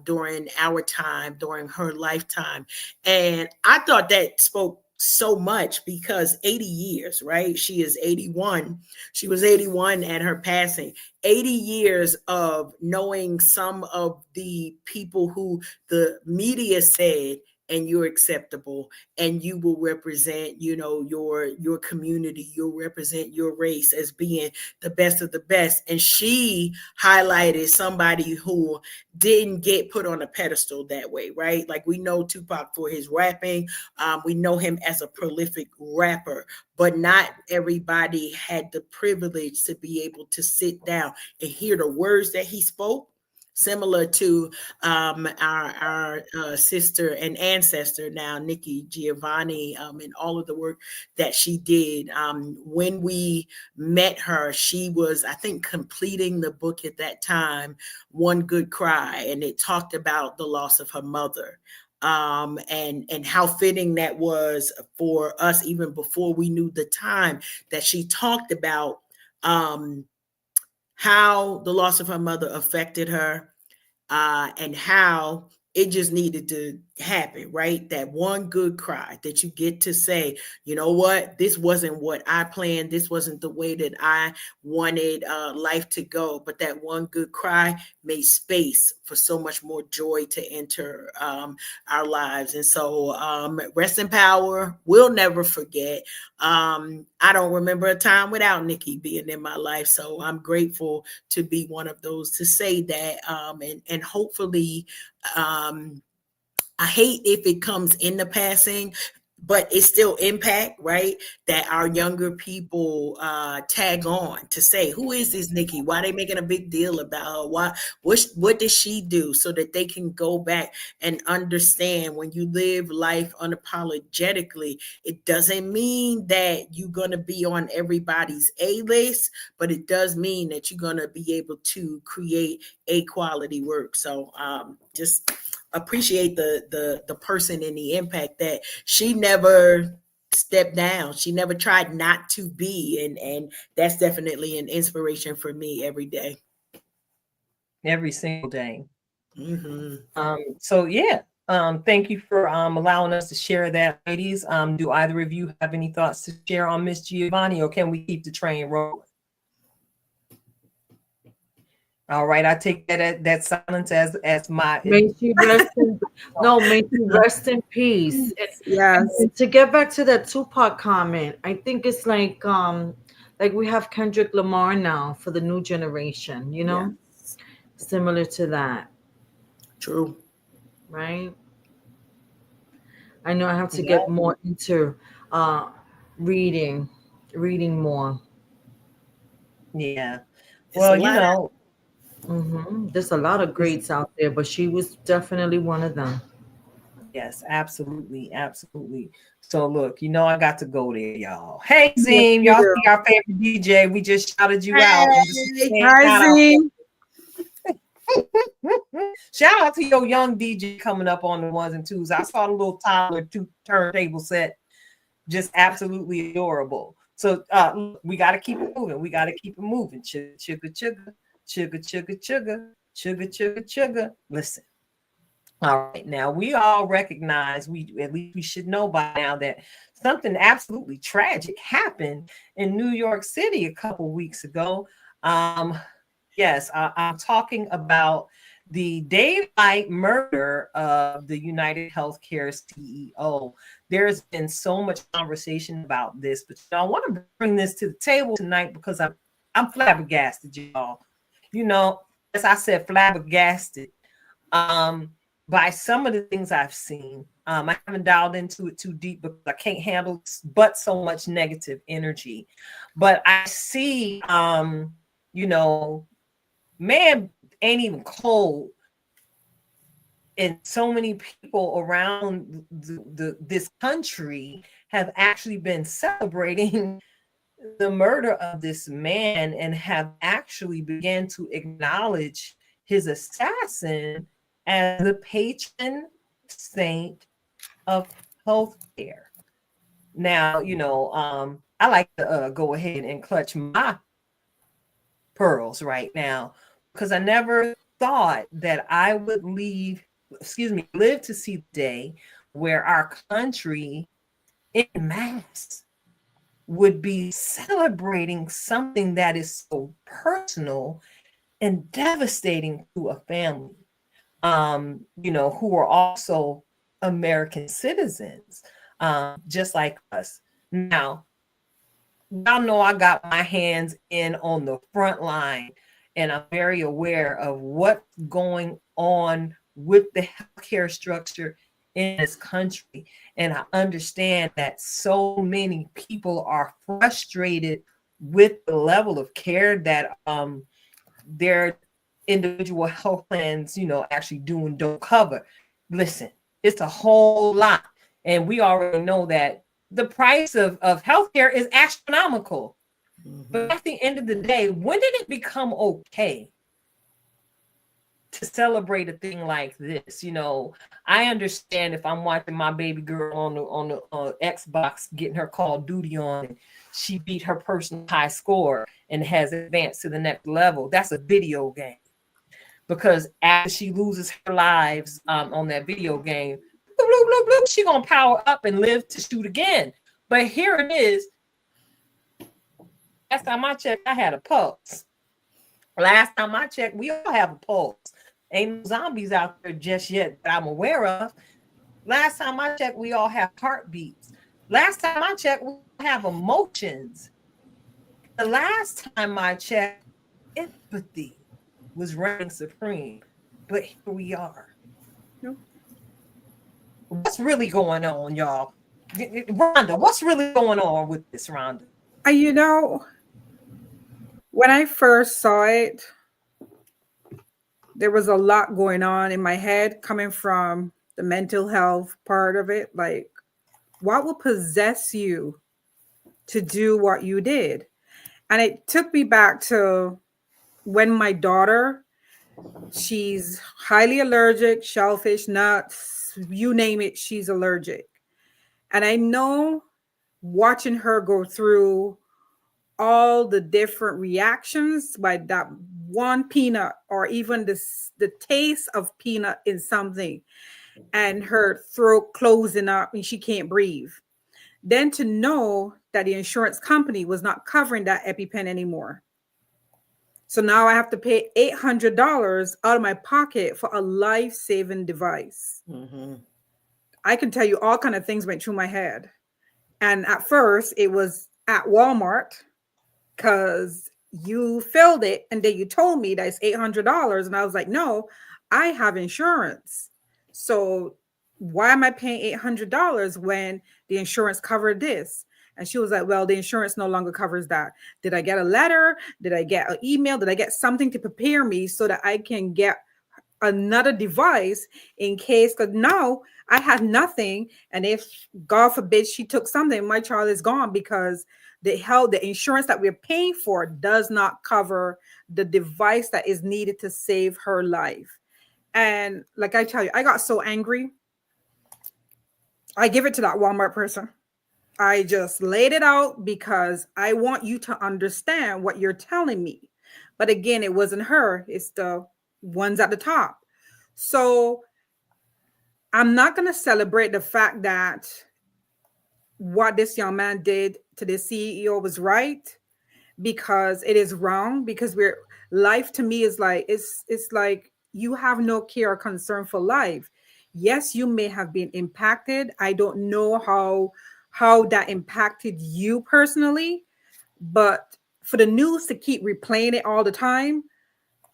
during our time, during her lifetime. And I thought that spoke so much, because 80 years, right? She is 81. She was 81 at her passing. 80 years of knowing some of the people who the media said, and you're acceptable, and you will represent, your community, you'll represent your race as being the best of the best. And she highlighted somebody who didn't get put on a pedestal that way, right? Like, we know Tupac for his rapping. We know him as a prolific rapper, but not everybody had the privilege to be able to sit down and hear the words that he spoke. Similar to our sister and ancestor now, Nikki Giovanni, and all of the work that she did. When we met her, she was, I think, completing the book at that time, One Good Cry, and it talked about the loss of her mother. And how fitting that was for us, even before we knew the time that she talked about how the loss of her mother affected her, and how it just needed to happen, right? That one good cry that you get to say, you know what, this wasn't what I planned. This wasn't the way that I wanted life to go. But that one good cry made space for so much more joy to enter our lives. And so rest in power. We'll never forget. I don't remember a time without Nikki being in my life. So I'm grateful to be one of those to say that. And hopefully, I hate if it comes in the passing, but it's still impact, right? That our younger people tag on to say, who is this Nikki? Why are they making a big deal about her? What did she do? So that they can go back and understand when you live life unapologetically, it doesn't mean that you're going to be on everybody's A list, but it does mean that you're going to be able to create a quality work. So just appreciate the person and the impact that she never stepped down. She never tried not to be, and that's definitely an inspiration for me every day. Every single day. Mm-hmm. So yeah, thank you for allowing us to share that, ladies. Do either of you have any thoughts to share on Miss Giovanni, or can we keep the train rolling? All right, I take that silence as my May she rest in may she rest in peace. Yes. And to get back to that Tupac comment, I think it's like we have Kendrick Lamar now for the new generation, you know, similar to that, True. right? I know I have to yeah, get more into uh reading, reading more. yeah. It's a Well, lot of There's a lot of this, greats out there, but she was definitely one of them. yes, absolutely, absolutely. So look, I got to go there, y'all. Hey, Yes, Zim, you y'all do. see our favorite DJ? We just shouted you out, and this is Hey, Hi, shout out. Z. Shout out to your young DJ coming up on the ones and twos. I saw the little toddler two turntable set, just absolutely adorable. So look, we got to keep it moving. We got to keep it moving. Sugar, sugar, sugar, sugar, sugar, sugar, sugar, sugar, sugar. Listen. All right, now we all recognize, we at least we should know by now, that something absolutely tragic happened in New York City a couple weeks ago. Yes, I'm talking about the daylight murder of the United Healthcare CEO. There's been so much conversation about this, but I want to bring this to the table tonight because I'm flabbergasted, y'all. As I said, flabbergasted. By some of the things I've seen. I haven't dialed into it too deep because I can't handle but so much negative energy. But I see, man ain't even cold. And so many people around this country have actually been celebrating the murder of this man and have actually began to acknowledge his assassin as the patron saint of healthcare. Now, I like to go ahead and clutch my pearls right now because I never thought that I would live to see the day where our country in mass would be celebrating something that is so personal and devastating to a family, who are also American citizens, just like us. Now, y'all know I got my hands in on the front line, and I'm very aware of what's going on with the healthcare structure in this country. And I understand that so many people are frustrated with the level of care that their individual health plans, actually do and don't cover. Listen, it's a whole lot. And we already know that the price of healthcare is astronomical. But at the end of the day, when did it become okay to celebrate a thing like this? I understand if I'm watching my baby girl on the Xbox getting her Call of Duty on, and she beat her personal high score and has advanced to the next level. That's a video game. Because after she loses her lives on that video game, bloop, bloop, bloop. She gonna power up and live to shoot again. But here it is. Last time I checked, I had a pulse. Last time I checked, we all have a pulse. Ain't no zombies out there just yet that I'm aware of. Last time I checked, we all have heartbeats. Last time I checked, we have emotions. The last time I checked, empathy was reigning supreme. But here we are. What's really going on, y'all? Rhonda, what's really going on with this, Rhonda? You know, when I first saw it, there was a lot going on in my head coming from the mental health part of it. Like, what will possess you to do what you did? And it took me back to when my daughter, she's highly allergic, shellfish, nuts, you name it, she's allergic. And I know watching her go through all the different reactions by that one peanut, or even the taste of peanut in something, and her throat closing up and she can't breathe. Then to know that the insurance company was not covering that EpiPen anymore. So now I have to pay $800 out of my pocket for a life-saving device. Mm-hmm. I can tell you all kind of things went through my head. And at first it was at Walmart, because you filled it and then you told me that it's $800. And I was like, no, I have insurance. So why am I paying $800 when the insurance covered this? And she was like, well, the insurance no longer covers that. Did I get a letter? Did I get an email? Did I get something to prepare me so that I can get another device in case? Because now I had nothing. And if God forbid she took something, my child is gone, because the insurance that we're paying for does not cover the device that is needed to save her life. And like I tell you, I got so angry. I give it to that Walmart person. I just laid it out because I want you to understand what you're telling me. But again, it wasn't her. It's the ones at the top. So I'm not going to celebrate the fact that what this young man did to the CEO was right, because it is wrong. Because life to me is like, it's like you have no care or concern for life. Yes, you may have been impacted. I don't know how that impacted you personally, but for the news to keep replaying it all the time,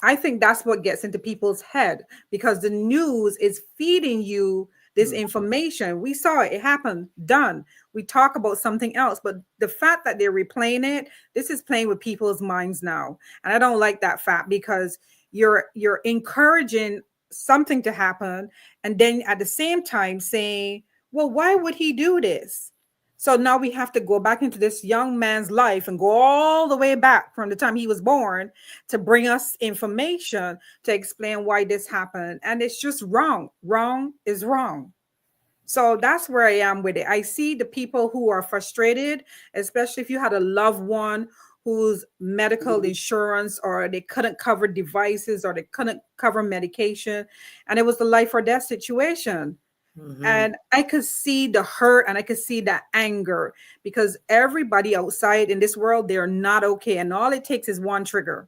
I think that's what gets into people's head, because the news is feeding you this information. We saw it happened, done. We talk about something else, but the fact that they're replaying it, this is playing with people's minds now. And I don't like that fact, because you're encouraging something to happen, and then at the same time saying, well, why would he do this? So now we have to go back into this young man's life and go all the way back from the time he was born to bring us information to explain why this happened. And it's just wrong. Wrong is wrong. So that's where I am with it. I see the people who are frustrated, especially if you had a loved one whose medical insurance, or they couldn't cover devices, or they couldn't cover medication, and it was the life or death situation. Mm-hmm. And I could see the hurt, and I could see the anger, because everybody outside in this world, they're not okay. And all it takes is one trigger.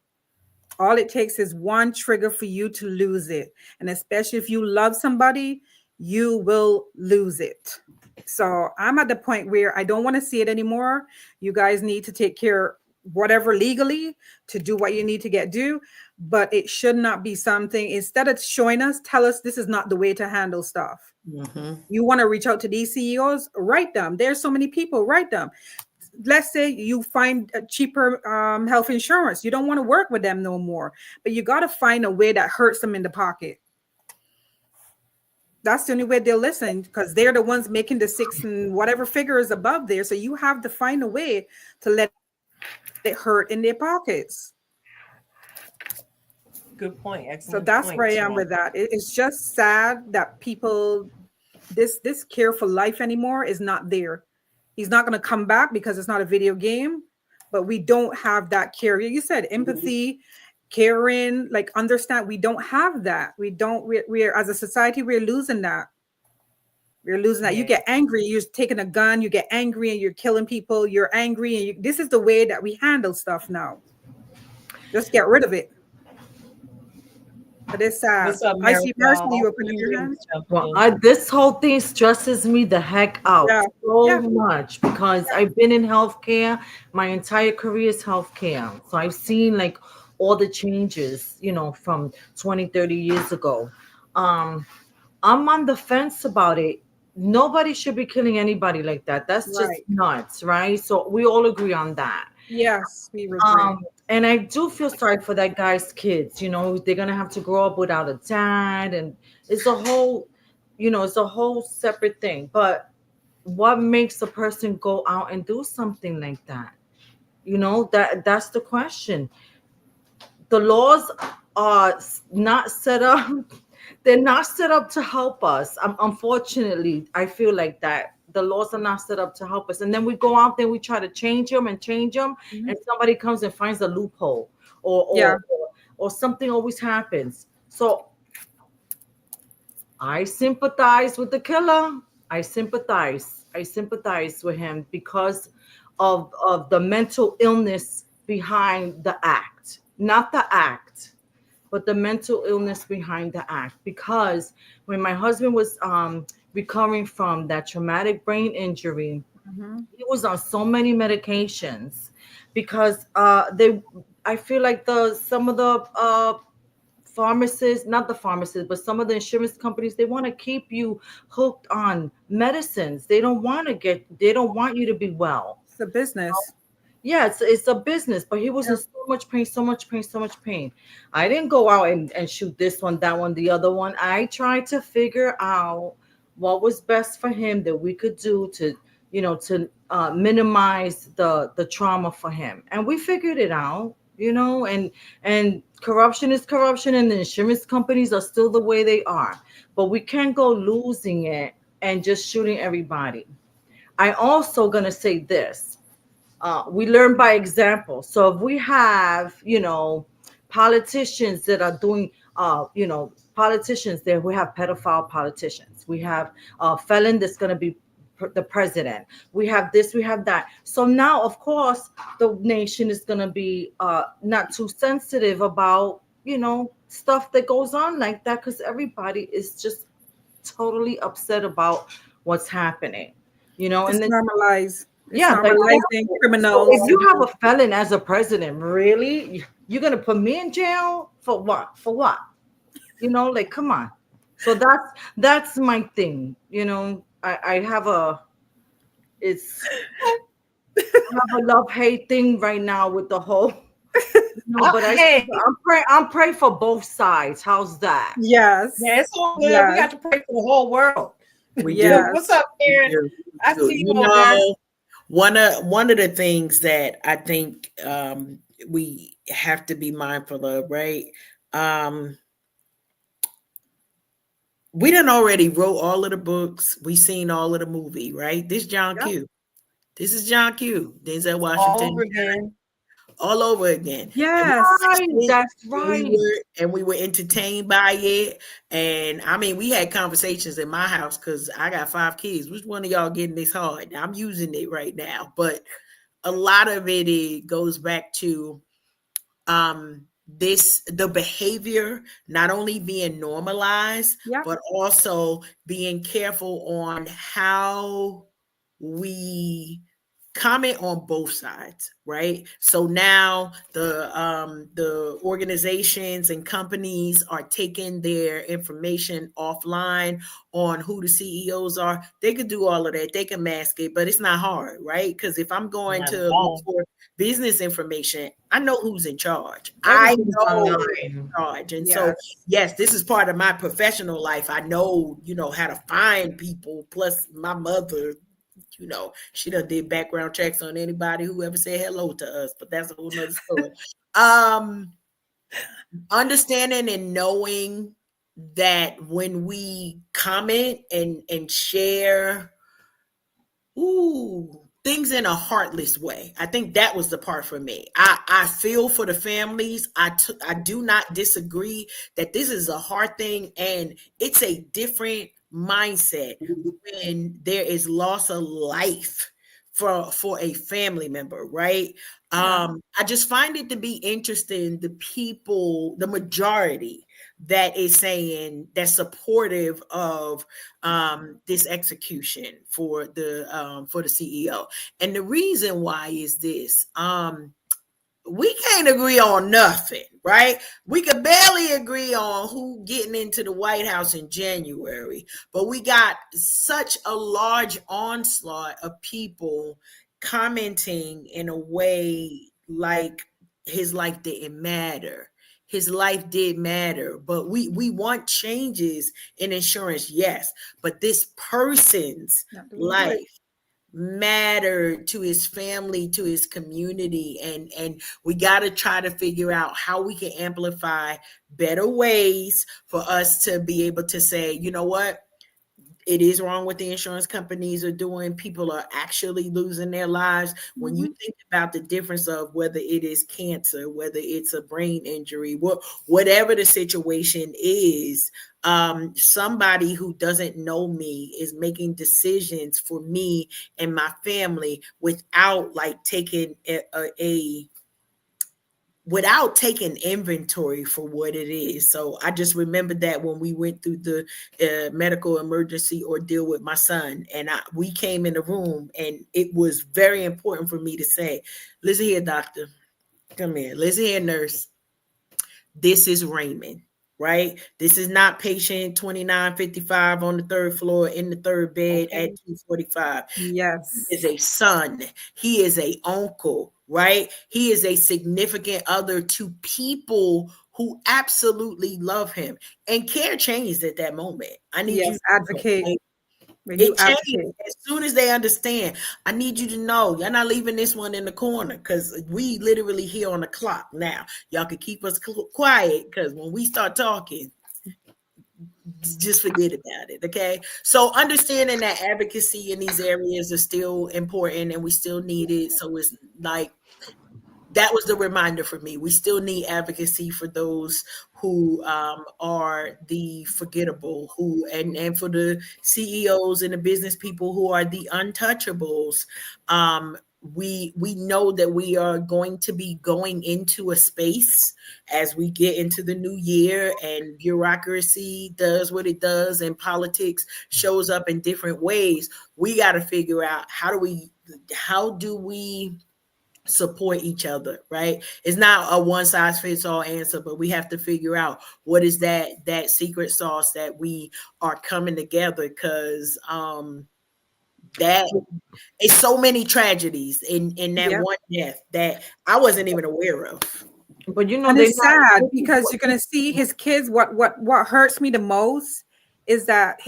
All it takes is one trigger for you to lose it. And especially if you love somebody, you will lose it. So I'm at the point where I don't want to see it anymore. You guys need to take care whatever legally to do what you need to get due, but it should not be something, instead of showing us, tell us this is not the way to handle stuff. Mm-hmm. You want to reach out to these CEOs, write them. There's so many people, write them. Let's say you find a cheaper health insurance. You don't want to work with them no more, but you got to find a way that hurts them in the pocket. That's the only way they'll listen, because they're the ones making the six and whatever figures above there. So you have to find a way to let it hurt in their pockets. Good point. Excellent. So that's point, where I am Sharon. with that. It's just sad that people, this care for life anymore is not there. He's not going to come back because it's not a video game, but we don't have that care. You said empathy, caring, like understand. We don't have that. We're as a society, we're losing that. You're losing that. You Yeah. get angry. You're taking a gun. You get angry and you're killing people. You're angry, and this is the way that we handle stuff now. Just get rid of it. But it's What's up, I see Marisol. You Marisol? open up You your ready hand. to jump Well, in? this whole thing stresses me the heck out Yeah, so yeah, much because I've been in healthcare. My entire career is healthcare. So I've seen like all the changes, from 20, 30 years ago. Um, I'm on the fence about it. Nobody should be killing anybody like that. That's just right. nuts, right? So we all agree on that. Yes, we agree. And I do feel sorry for that guy's kids. They're gonna have to grow up without a dad, and it's a whole, it's a whole separate thing. But what makes a person go out and do something like that? That's the question. The laws are not set up. They're not set up to help us. Unfortunately, I feel like that the laws are not set up to help us, and then we go out there, we try to change them and change them, Mhm. and somebody comes and finds a loophole, or Yeah, or something always happens. So I sympathize with the killer. I sympathize with him because of the mental illness behind the act, not the act, but the mental illness behind the act. Because when my husband was recovering from that traumatic brain injury, hmm, he was on so many medications because I feel like the some of the pharmacists, not the pharmacists, but some of the insurance companies, they want to keep you hooked on medicines. They don't want you to be well. it's a business. Yeah, it's a business, but he was Yeah, in so much pain, so much pain, so much pain. I didn't go out and shoot this one, that one, the other one. I tried to figure out what was best for him that we could do to minimize the trauma for him, and we figured it out. And corruption is corruption, and the insurance companies are still the way they are. But we can't go losing it and just shooting everybody. I also gonna say this, we learn by example. So if we have, politicians that are doing, politicians there, we have pedophile politicians. We have a felon that's going to be the president. We have this, we have that. So now, of course, the nation is going to be not too sensitive about, stuff that goes on like that, because everybody is just totally upset about what's happening, and it's then normalized. It's yeah, like normalizing so if criminals to you have do. a felon as a president, really, you're gonna put me in jail for what? For what? Like come on. So that's my thing. I have a it's I have a love hate thing right now with the whole. But Hey, I'm praying for both sides. How's that? yeah, Yes, it's all good. We yes, got to pray for the whole world. We do. What's yes. up, We Karen? do. I We do. see you over there. One of the things that I think we have to be mindful of, right? Um, we done already wrote all of the books. We seen all of the movie, right? This John Yep. Q. This is John Q. Denzel All Washington, over again. all over again. And Yes. Right, that's right. we were entertained by it. And I mean, we had conversations in my house because I got 5 kids. Which one of y'all getting this hard? I'm using it right now, but a lot of it goes back to the behavior not only being normalized, Yep. but also being careful on how we comment on both sides, right? So now the organizations and companies are taking their information offline on who the CEOs are. They could do all of that, they can mask it, but it's not hard, right? Because if I'm going Not at to look all. for business information, I know who's in charge. I Everything's know who's in online. charge. And so Yes. yes, this is part of my professional life. I know, how to find people. Plus my mother, she done did background checks on anybody who ever said hello to us, but that's a whole nother story. um Understanding and knowing that when we comment and share things in a heartless way. I think that was the part for me. I feel for the families. I do not disagree that this is a hard thing, and it's a different mindset when there is loss of life for a family member, right? I just find it to be interesting, the people, the majority that is saying that's supportive of this execution for the CEO. And the reason why is this. We can't agree on nothing, right? We could barely agree on who getting into the White House in January, but we got such a large onslaught of people commenting in a way like his life didn't matter. His life did matter, but we want changes in insurance, yes, but this person's life mattered to his family, to his community, and we got to try to figure out how we can amplify better ways for us to be able to say, you know what, it is wrong what the insurance companies are doing. People are actually losing their lives. When you think about the difference of whether it is cancer, whether it's a brain injury, whatever the situation is, somebody who doesn't know me is making decisions for me and my family without like taking without taking inventory for what it is. So I just remember that when we went through the medical emergency ordeal with my son, and we came in the room, and it was very important for me to say, listen here, doctor, come here, listen here, nurse, this is Raymond, right? This is not patient 2955 on the third floor in the third bed at 2:45. Yes. He is a son. He is a uncle, right? He is a significant other to people who absolutely love him. And care changed at that moment. I need you to advocate. know, When you it changed advocate. as soon as they understand. I need you to know you're not leaving this one in the corner, because we literally here on the clock now. Y'all can keep us quiet, because when we start talking, just forget about it. Okay. So understanding that advocacy in these areas is still important and we still need it. So it's like, that was the reminder for me. We still need advocacy for those who are the forgettable, and for the CEOs and the business people who are the untouchables. We know that we are going to be going into a space as we get into the new year, and bureaucracy does what it does, and politics shows up in different ways. We got to figure out how do we support each other, right? It's not a one size fits all answer, but we have to figure out what is that secret sauce that we are coming together, because that is so many tragedies in that one death that I wasn't even aware of. But you know, And they it's sad because you're gonna see his kids. What hurts me the most is that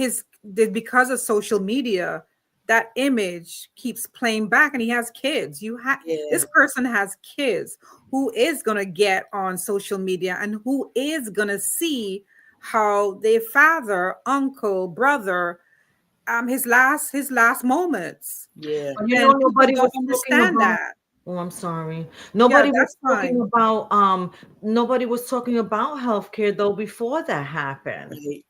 because of social media, that image keeps playing back, and he has kids. This person has kids who is gonna get on social media and who is gonna see how their father, uncle, brother, his last moments. Yeah. But you And know, people nobody don't was talking understand about. that. Oh, I'm sorry. Yeah, Nobody was that's talking fine. about nobody was talking about healthcare though before that happened. Right.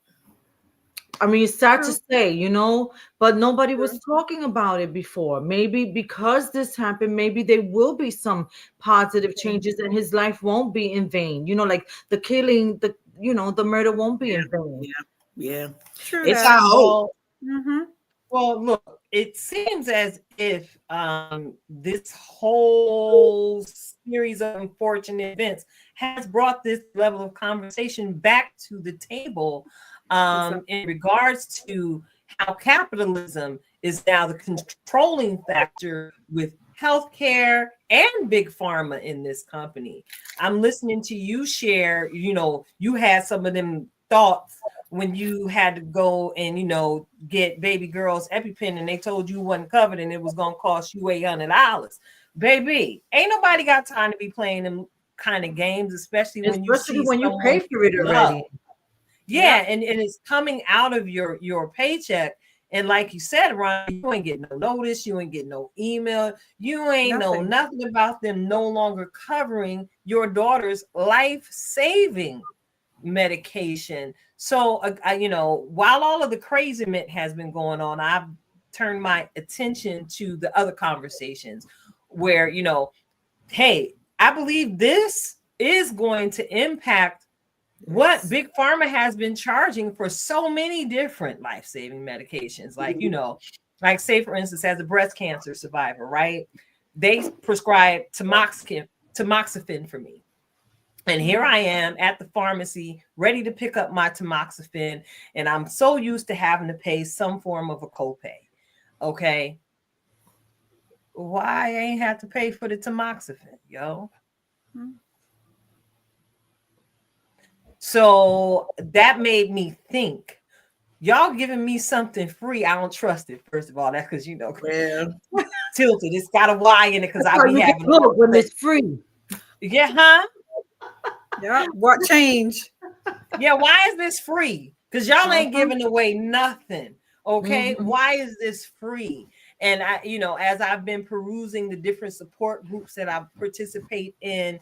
I mean, it's sad to True. say, you know, but nobody was True. talking about it before. Maybe because this happened, maybe there will be some positive changes and his life won't be in vain. You know, like the killing, the murder won't be in vain. Yeah. True It's that. our hope. Well, Mm-hmm. well, look, it seems as if this whole series of unfortunate events has brought this level of conversation back to the table in regards to how capitalism is now the controlling factor with healthcare and big pharma in this company. I'm listening to you share, you had some of them thoughts when you had to go and get baby girl's EpiPen and they told you wasn't covered and it was gonna cost you $800. Baby, ain't nobody got time to be playing them kind of games, especially when you see when you pay someone for it already. Yeah, and it's coming out of your paycheck. And like you said, Ron, you ain't getting no notice, you ain't getting no email, you ain't know nothing about them no longer covering your daughter's life-saving medication. So, while all of the craziness has been going on, I've turned my attention to the other conversations where, hey, I believe this is going to impact what Big Pharma has been charging for so many different life-saving medications. Like say for instance, as a breast cancer survivor, right? They prescribe tamoxifen for me. And here I am at the pharmacy ready to pick up my tamoxifen, and I'm so used to having to pay some form of a copay. Okay. Why I ain't have to pay for the tamoxifen, yo? So that made me think, y'all giving me something free, I don't trust it. First of all, that's because tilted. It's got a Y in it because I be having when it's free. Yeah, huh? Yeah. What change? Yeah, why is this free? Because y'all ain't giving away nothing. Okay. Why is this free? And I, as I've been perusing the different support groups that I participate in,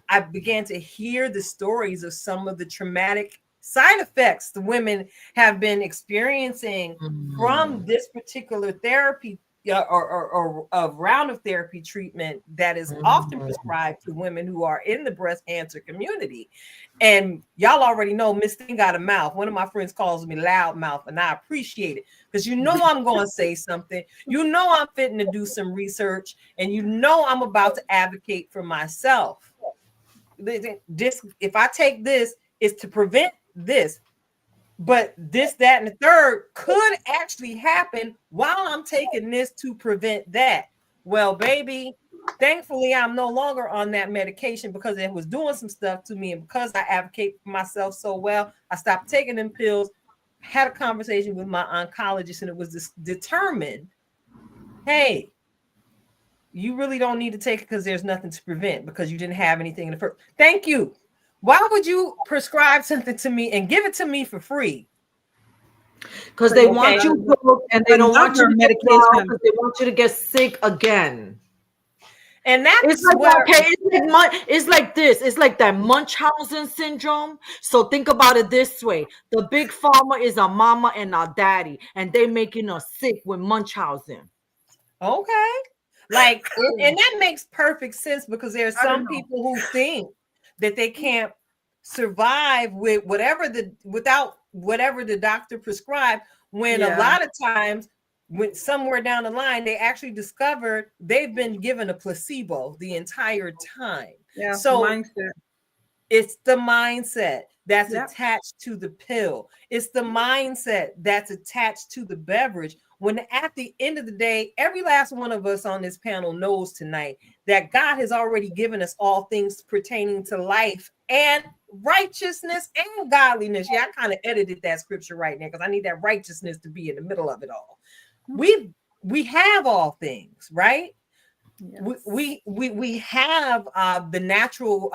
I began to hear the stories of some of the traumatic side effects the women have been experiencing from this particular therapy or a round of therapy treatment that is often prescribed to women who are in the breast cancer community. And y'all already know Miss Thing got a mouth. One of my friends calls me loud mouth, and I appreciate it because I'm going to say something. I'm fitting to do some research, and I'm about to advocate for myself. This, if I take this, is to prevent this. But this, that, and the third could actually happen while I'm taking this to prevent that. Well, baby, thankfully, I'm no longer on that medication because it was doing some stuff to me. And because I advocate for myself so well, I stopped taking them pills, had a conversation with my oncologist, and it was determined, hey, you really don't need to take it because there's nothing to prevent because you didn't have anything in the first. Thank you. Why would you prescribe something to me and give it to me for free? Because they want you to, and they don't want you to get well, because they want you to get sick again. And that's it's like it's like this. It's like that Munchausen syndrome. So think about it this way: the big pharma is our mama and our daddy, and they making us sick with Munchausen. Okay, and that makes perfect sense because there are some people who think that they can't survive with without whatever the doctor prescribed, when a lot of times when somewhere down the line they actually discovered they've been given a placebo the entire time. So mindset. It's the mindset that's attached to the pill. It's the mindset that's attached to the beverage. When at the end of the day, every last one of us on this panel knows tonight that God has already given us all things pertaining to life and righteousness and godliness. Yeah, I kind of edited that scripture right now because I need that righteousness to be in the middle of it all. We have all things, right? Yes. We have the natural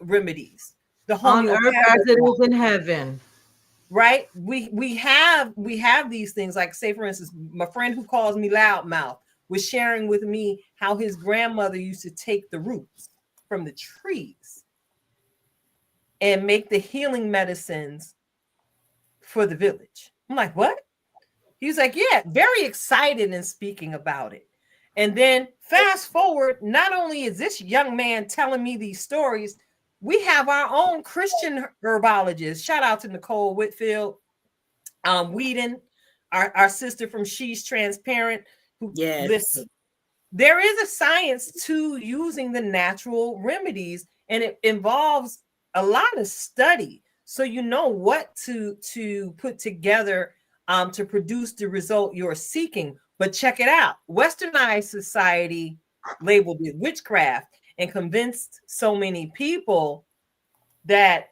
remedies, the on earth as it is in heaven. Right? We have these things, like say for instance, my friend who calls me loudmouth was sharing with me how his grandmother used to take the roots from the trees and make the healing medicines for the village. I'm like, what? He was like, yeah, very excited and speaking about it. And then fast forward, not only is this young man telling me these stories, we have our own Christian herbologist. Shout out to Nicole Whitfield, Whedon, our sister from She's Transparent. Listen, there is a science to using the natural remedies, and it involves a lot of study. So you know what to put together to produce the result you're seeking. But check it out. Westernized society labeled it witchcraft and convinced so many people that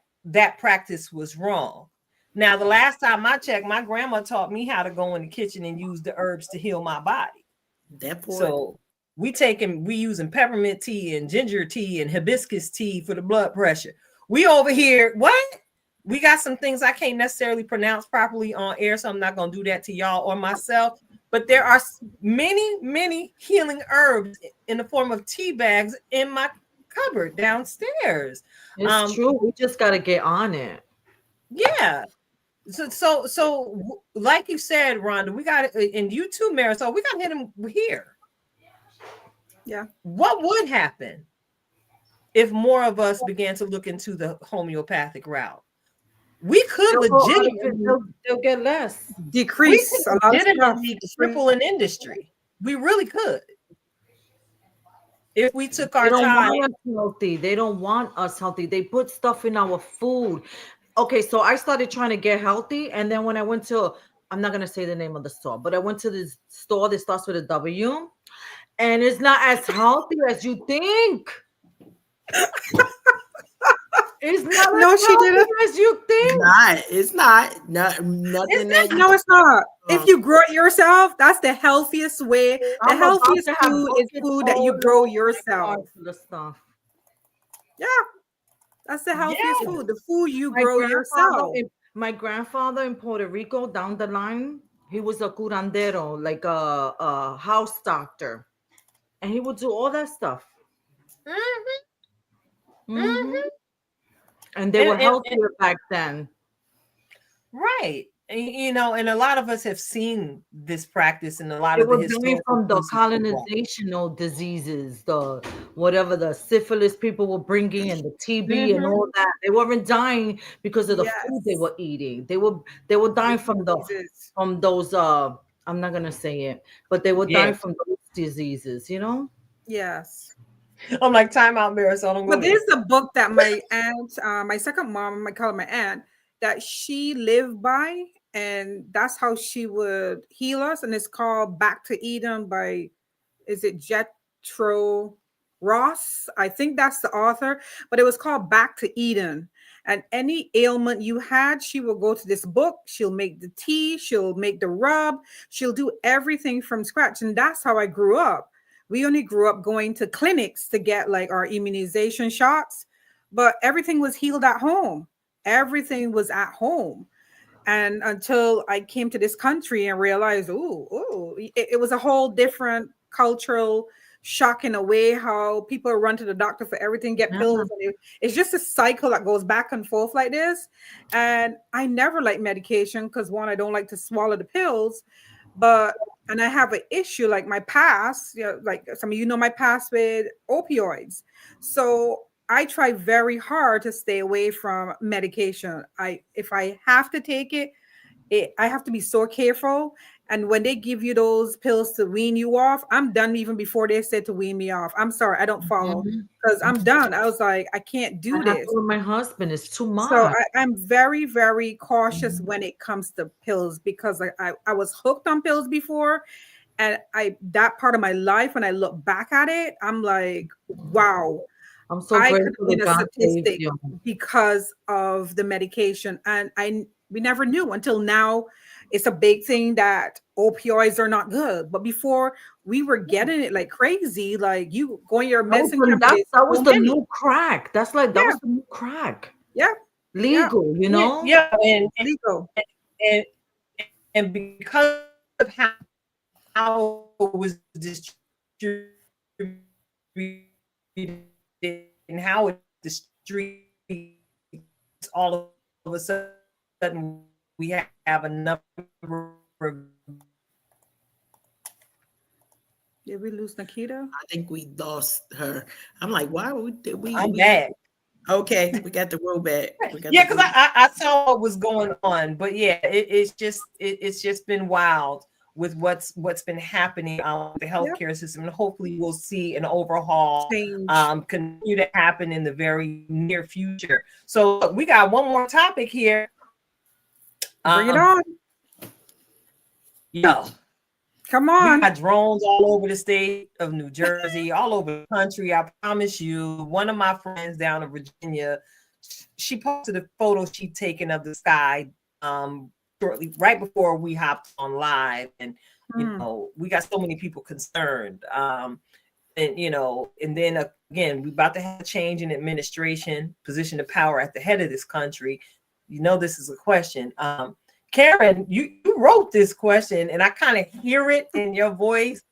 practice was wrong. Now, the last time I checked, my grandma taught me how to go in the kitchen and use the herbs to heal my body. So we using peppermint tea and ginger tea and hibiscus tea for the blood pressure. We over here, what? We got some things I can't necessarily pronounce properly on air, so I'm not going to do that to y'all or myself. But there are many, many healing herbs in the form of tea bags in my cupboard downstairs. It's true. We just got to get on it. Yeah. So, like you said, Rhonda, we got it, and you too, Marisol, we got to hit him here. Yeah. What would happen if more of us began to look into the homeopathic route? We could legitimately they'll get less. Decrease a lot of stuff. triple an industry. We really could. If we took our They don't time. want us healthy. They don't want us healthy. They put stuff in our food. Okay, so I started trying to get healthy, and then when I went to, I'm not gonna say the name of the store, but I went to this store that starts with a W, and it's not as healthy as you think. It's not No, as she didn't. healthy as you think. It's not. Nothing that No, it's not. If you grow it yourself, that's the healthiest way. The I'm about healthiest to have food is buckets food that you all grow over my yourself. car full of stuff. Yeah, that's the healthiest food. The food you My grow grandfather yourself. My grandfather in Puerto Rico, down the line, he was a curandero, like a house doctor, and he would do all that stuff. And they were healthier back then. Right. And a lot of us have seen this practice in a lot They of the were dying historical from the places as well. colonizational diseases, the whatever the syphilis people were bringing, and the TB and all that. They weren't dying because of the food they were eating. They were dying from those I'm not gonna say it, but they were dying from those diseases, Yes. I'm like, time out, Marisol. Don't go But there. there's a book that my aunt, my second mom, I call her my aunt, that she lived by, and that's how she would heal us. And it's called Back to Eden by, is it Jethro Ross? I think that's the author, but it was called Back to Eden. And any ailment you had, she will go to this book. She'll make the tea, she'll make the rub, she'll do everything from scratch. And that's how I grew up. We only grew up going to clinics to get like our immunization shots, but everything was healed at home. Everything was at home. And until I came to this country and realized, it was a whole different cultural shock in a way, how people run to the doctor for everything, get pills. And it's just a cycle that goes back and forth like this. And I never like medication because, one, I don't like to swallow the pills. And I have an issue like my past, like some of you know my past with opioids. So I try very hard to stay away from medication. If I have to take it, I have to be so careful. And when they give you those pills to wean you off, I'm done even before they said to wean me off. I'm sorry, I don't follow because I'm done. I was like, I can't do this. With my husband, it's too much. So I'm very, very cautious when it comes to pills because I was hooked on pills before. And that part of my life, when I look back at it, I'm like, wow. I'm so grateful could be that a God saved statistic you. because of the medication. And we never knew until now. It's a big thing that opioids are not good. But before, we were getting it like crazy. Like you go in your medicine cabinet. That was the new crack. That was the new crack. Yeah. Legal, Yeah, and legal. And because of how it was distributed and how it distributes, all of a sudden we have a number of. Did we lose Nikita? I think we lost her. I'm like, why did we? I'm back. Okay, we got the roll back. Yeah, because I saw what was going on, but yeah, it's just been wild with what's been happening on the healthcare system, and hopefully we'll see an overhaul continue to happen in the very near future. So look, we got one more topic here. Bring it on. Yo. Come on. We got drones all over the state of New Jersey, all over the country. I promise you, one of my friends down in Virginia, she posted a photo she'd taken of the sky shortly right before we hopped on live. And, we got so many people concerned. And then again, we about to have a change in administration, position of power at the head of this country. This is a question. Karen, you wrote this question, and I kind of hear it in your voice.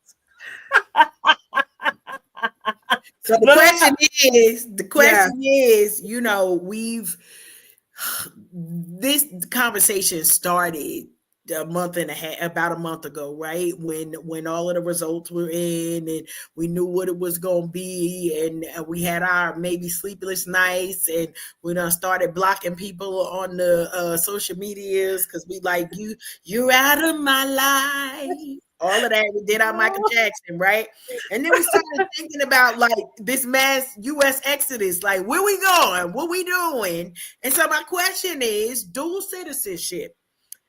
So the question is, you know, this conversation started about a month ago, right? When all of the results were in and we knew what it was going to be, and we had our maybe sleepless nights, and we done started blocking people on the social medias because we like, you're out of my life. All of that. We did our Michael Jackson, right? And then we started thinking about like this mass U.S. exodus, like where we going, what we doing. And so my question is, dual citizenship,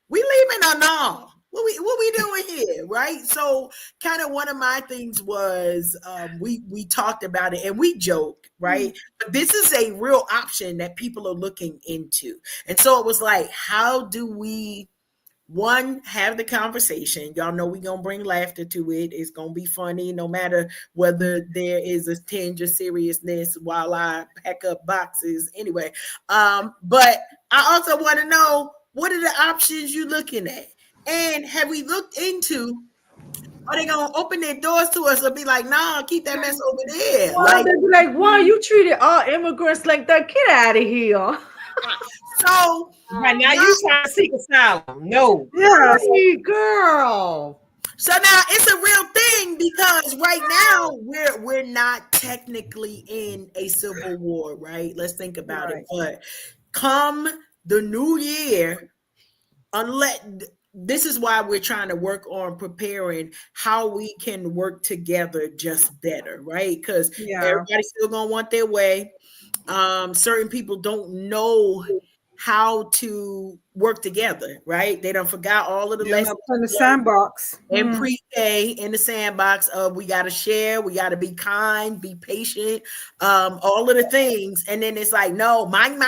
we leaving or no? What we doing here, right? So kind of one of my things was we talked about it and we joked, right? But this is a real option that people are looking into. And so it was like, how do we have the conversation? Y'all know we're gonna bring laughter to it. It's gonna be funny no matter whether there is a tinge of seriousness while I pack up boxes anyway. But I also want to know, what are the options you looking at, and have we looked into, are they gonna open their doors to us or be like, nah, keep that mess over there? Well, they'd be like, why you treated all immigrants like that? Get out of here. So right now you trying to seek asylum. No. Yeah, girl. So now it's a real thing because right now we're not technically in a civil war, right? Let's think about it. But come the new year, unless this is why we're trying to work on preparing how we can work together just better, right? Because everybody's still gonna want their way. Certain people don't know how to work together, right? They don't forgot all of the lessons in the sandbox in pre-K, in the sandbox of we got to share, we got to be kind, be patient, all of the things. And then it's like, no, mine.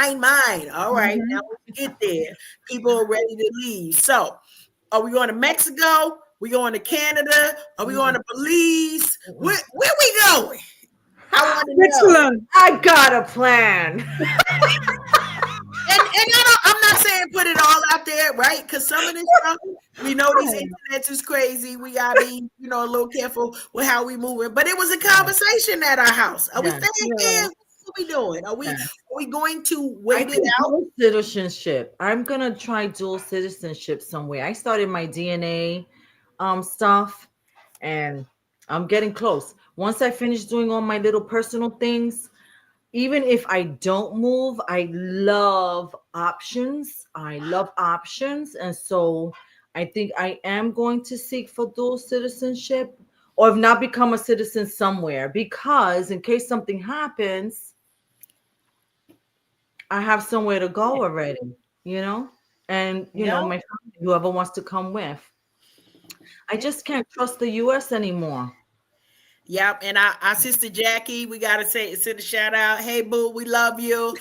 All right, now when we get there, people are ready to leave. So are we going to Mexico? We going to Canada? Are we going to Belize? Where we going? I want to know. I got a plan. And I'm not saying put it all out there, right? Because some of this stuff, we know these internets is crazy. We gotta be, a little careful with how we moving. But it was a conversation at our house. Are we staying here? What are we doing? Are we going to wait it out? Dual citizenship. I'm gonna try dual citizenship somewhere. I started my DNA stuff, and I'm getting close. Once I finish doing all my little personal things, even if I don't move, I love options. And so I think I am going to seek for dual citizenship, or if not, become a citizen somewhere, because in case something happens, I have somewhere to go already, and my family, whoever wants to come with. I just can't trust the US anymore. Yep, and our sister Jackie, we gotta send a shout out. Hey boo, we love you.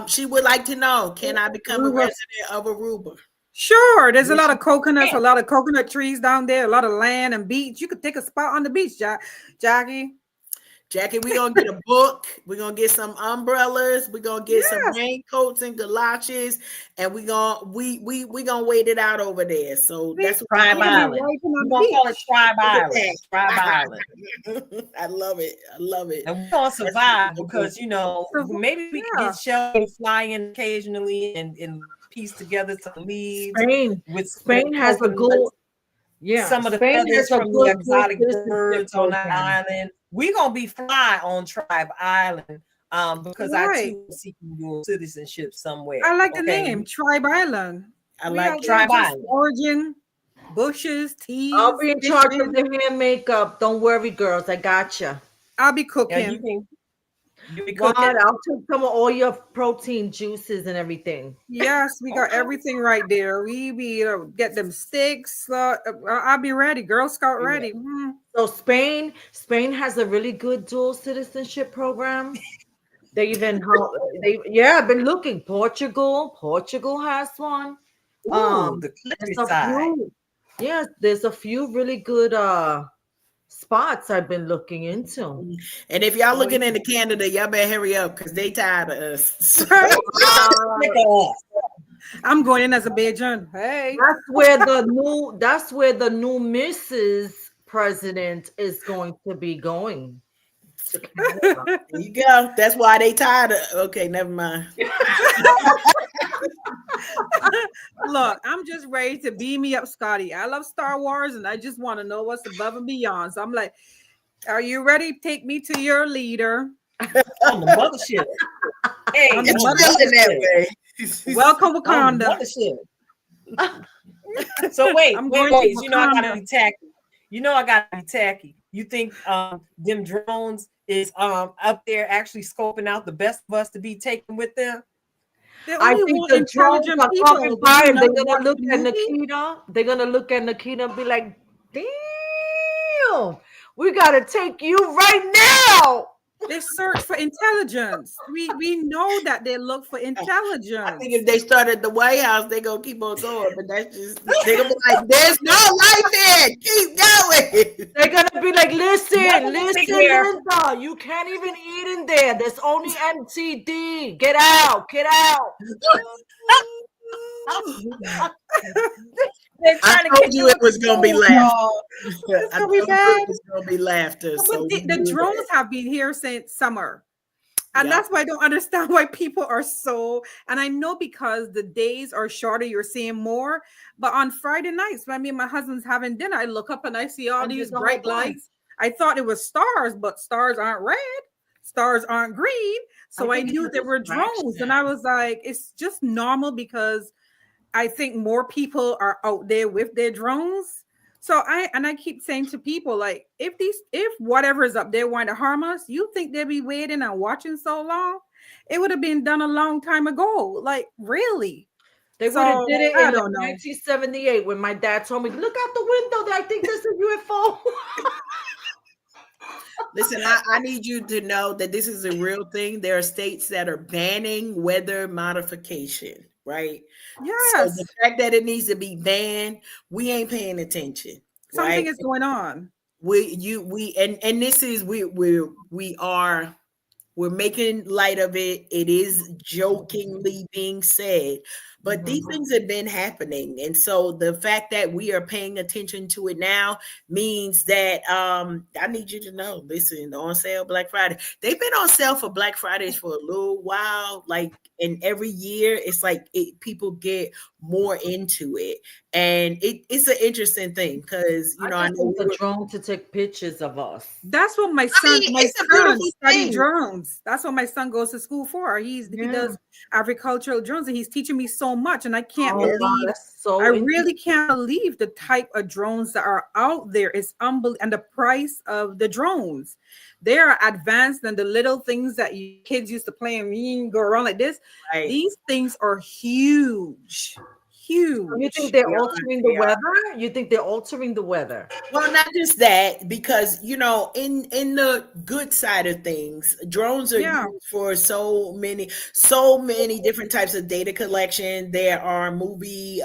She would like to know, can I become a resident of Aruba? Sure, there's a lot of coconuts, a lot of coconut trees down there, a lot of land and beach. You could take a spot on the beach, Jackie. Jackie, we're gonna get a book. We're gonna get some umbrellas. We're gonna get some raincoats and galoshes, and we gonna wait it out over there. So that's what Tribe Island. We're gonna call it Tribe Island. Tribe Island. I love it. And we're gonna survive because maybe we can get shelter, fly in occasionally, and piece together some leaves. Spain has a good. Yeah, some of the feathers from the exotic birds on the island. We're gonna be fly on Tribe Island because I too am seeking dual citizenship somewhere. I like the name Tribe Island. I like Tribe Island. Origin, bushes, teas. I'll be in charge of the hair makeup. Don't worry, girls. I gotcha. I'll be cooking. Yeah, you be cooking. I'll take some of all your protein juices and everything. Yes, we got everything right there. We be get them sticks. I'll be ready. Girl Scout ready. Mm. So Spain has a really good dual citizenship program. I've been looking. Portugal has one. The countryside. There's a few really good spots I've been looking into. And if y'all looking into Canada, y'all better hurry up because they tired of us. I'm going in Azerbaijan. Hey, that's where the new Mrs. President is going to be going There you go. That's why they tired of. Okay, never mind. Look, I'm just ready to beam me up, Scotty. I love Star Wars and I just want to know what's above and beyond. So I'm like, are you ready? Take me to your leader. On the mothership. Hey, On the It's mother- feeling that way. Welcome, on the Wakanda. mothership. So wait, I'm wait, going to you know I gotta Wakanda. be tacky. You know I gotta be tacky. You think them drones is up there actually scoping out the best of us to be taken with them? They I only think want the drones intelligent are people. coming Do by you and they're not gonna watch look the at movie? Nikita. They're gonna look at Nikita and be like, damn, we gotta take you right now. They search for intelligence. We know that they look for I think intelligence. if they start at the White House, they gonna keep on going. But that's just they're gonna be like, "There's no life there. Keep going." They're gonna be like, listen, Nothing to take listen, care of. Linda, you can't even eat in there. There's only MTD. Get out, get out. They're I trying to told get you you it with was the gonna be drones, laughter. y'all. It's I gonna told be you bad. it was gonna be laughter. But So the, you the knew drones that. have been here since summer. And Yep. that's why I don't understand why people are so. And I know because the days are shorter, you're seeing more. But on Friday nights, when me and my husband's having dinner, I look up and I see all And these there's a whole bright bunch. lights. I thought it was stars, but stars aren't red, stars aren't green. So I think knew it's a there were drones. And I was like, it's just normal because I think more people are out there with their drones. So I keep saying to people, like, if whatever is up there wanting to harm us, you think they'll be waiting and watching so long? It would have been done a long time ago. Like, really? They would have So did it I in like don't know. 1978 when my dad told me, look out the window. I think this is UFO. Listen, I need you to know that this is a real thing. There are states that are banning weather modification, right? So Yes, the fact that it needs to be banned, we ain't paying attention, something right? is going on. And this is we are we're making light of it. It is jokingly being said, but Mhm. these things have been happening. And so the fact that we are paying attention to it now means that I need you to know, listen, on sale Black Friday. They've been on sale for Black Fridays for a little while. Like, and every year it's like people get more into it. And it's an interesting thing because I I just know want the drone to take pictures of us. That's what my mean, my it's a son beautiful study thing. drones. That's what my son goes to school for. He Yeah. does agricultural drones, and he's teaching me so much. And I can't Oh, wow, believe, that's so I interesting. really can't believe the type of drones that are out there. It's unbelievable, and the price of the drones. They are advanced than the little things that you kids used to play and go around like this. Right. These things are huge, You think huge. they're They are, altering the they are. weather? You think they're altering the weather? Well, not just that, because in the good side of things, drones are Yeah, used for so many different types of data collection. There are movie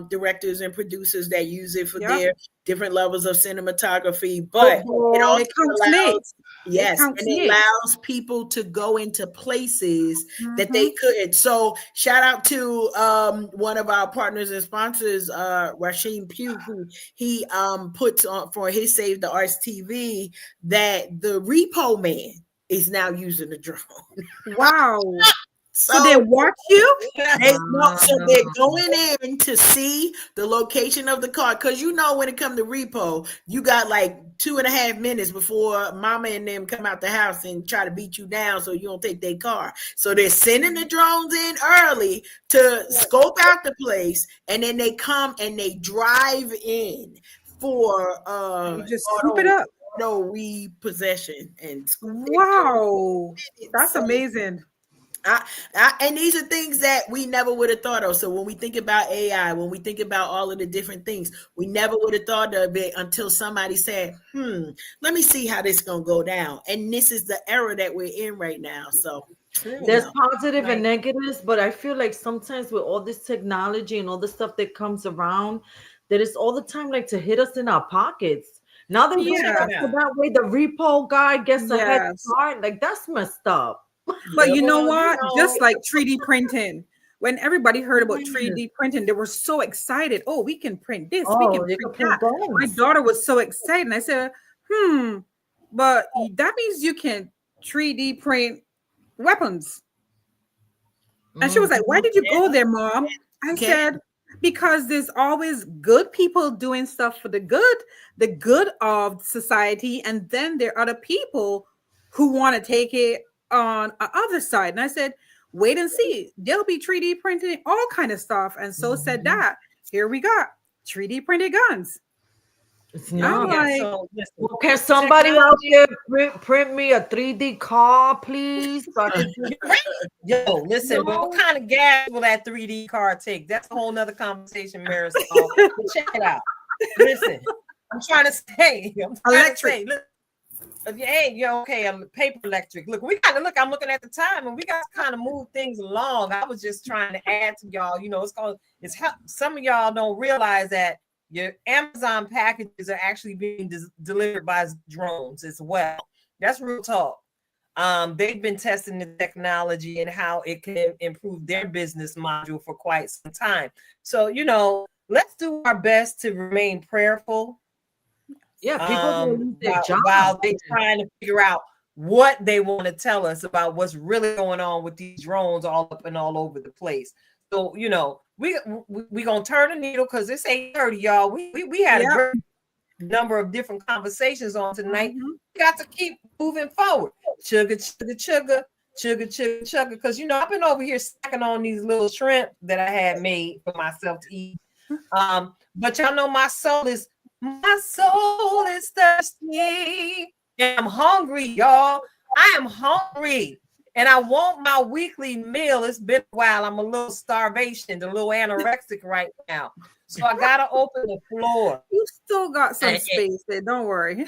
directors and producers that use it for yep. their different levels of cinematography, but it Football. also They count allows snakes. They yes, count and it snakes. allows people to go into places that Mhm. they couldn't. So shout out to one of our partners and sponsors, Rasheen Pugh, who he puts on for his Save the Arts TV, that the repo man is now using the drone. Wow. So they So watch you? so they're going in to see the location of the car, because when it comes to repo, you got like 2.5 minutes before mama and them come out the house and try to beat you down so you don't take their car. So they're sending the drones in early to scope out the place, and then they come and they drive in for You just scoop it up. auto repossession and scoop their Wow. it. That's So amazing. and these are things that we never would have thought of. So when we think about AI, when we think about all of the different things, we never would have thought of it until somebody said, let me see how this is going to go down. And this is the era that we're in right now. So, There's positive and negatives, but I feel like sometimes with all this technology and all the stuff that comes around, that is all the time like to hit us in our pockets. Now they're doing Yeah. it so that way the repo guy gets a head Yes. start. Like that's messed up. But you know Well, what? Just like 3D printing. When everybody heard about 3D printing, they were so excited. Oh, we can print this, we can Oh, you print can print that. My guns. daughter was so excited. And I said, but that means you can 3D print weapons. And she was like, "Why did you go there, Mom?" I Okay. said, "Because there's always good people doing stuff for the good of society, and then there are other people who want to take it on the other side." And I said, "Wait and see. They'll be 3D printing all kind of stuff." And so said that. Here we got 3D printed guns. Yeah. I'm Yeah, like, so listen, Well, can somebody out technology. there print me a 3D car, please? So I can do Yo, listen, but what kind of gas will that 3D car take? That's a whole nother conversation, Marisol. But check it out. Listen, I'm trying to say, Electric. look, hey, you're okay. I'm paper electric. Look, we got to look. I'm looking at the time, and we got to kind of move things along. I was just trying to add to y'all. You know, it's help. Some of y'all don't realize that your Amazon packages are actually being delivered by drones as well. That's real talk. They've been testing the technology and how it can improve their business module for quite some time. So, you know, let's do our best to remain prayerful. Yeah, people will lose their job. While they're trying to figure out what they want to tell us about what's really going on with these drones all up and all over the place. So, you know, we gonna turn the needle because it's 8:30, y'all. We had a great number of different conversations on tonight. We got to keep moving forward. Sugar, because you know I've been over here snacking on these little shrimp that I had made for myself to eat. But y'all know my soul is thirsty. And I'm hungry, y'all. I am hungry. And I want my weekly meal. It's been a while. I'm a little starvation, a little anorexic right now. So I gotta open the floor. You still got some space there. Don't worry.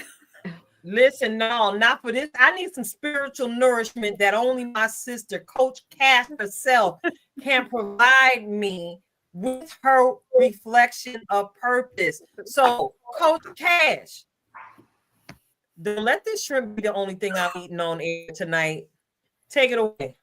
Listen, no, not for this. I need some spiritual nourishment that only my sister, Coach Cash herself, can provide me with her reflection of purpose. So, Coach Cash, don't let this shrimp be the only thing I'm eating on air tonight. Take it away.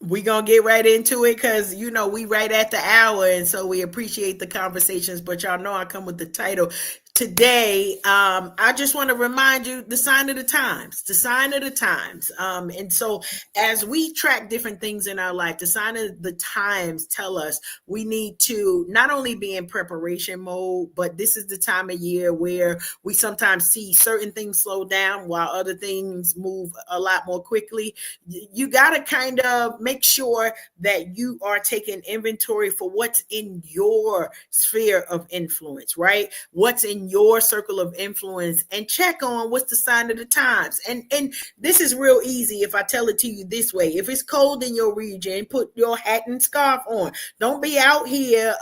We gonna get right into it because you know we right at the hour, and so we appreciate the conversations. But y'all know I come with the title today. I just want to remind you the sign of the times, and so as we track different things in our life, the sign of the times tell us we need to not only be in preparation mode, but this is the time of year where we sometimes see certain things slow down while other things move a lot more quickly. You got to kind of make sure that you are taking inventory for what's in your sphere of influence, right? What's in your circle of influence, and check on what's the sign of the times. And this is real easy if I tell it to you this way. If it's cold in your region, put your hat and scarf on. Don't be out here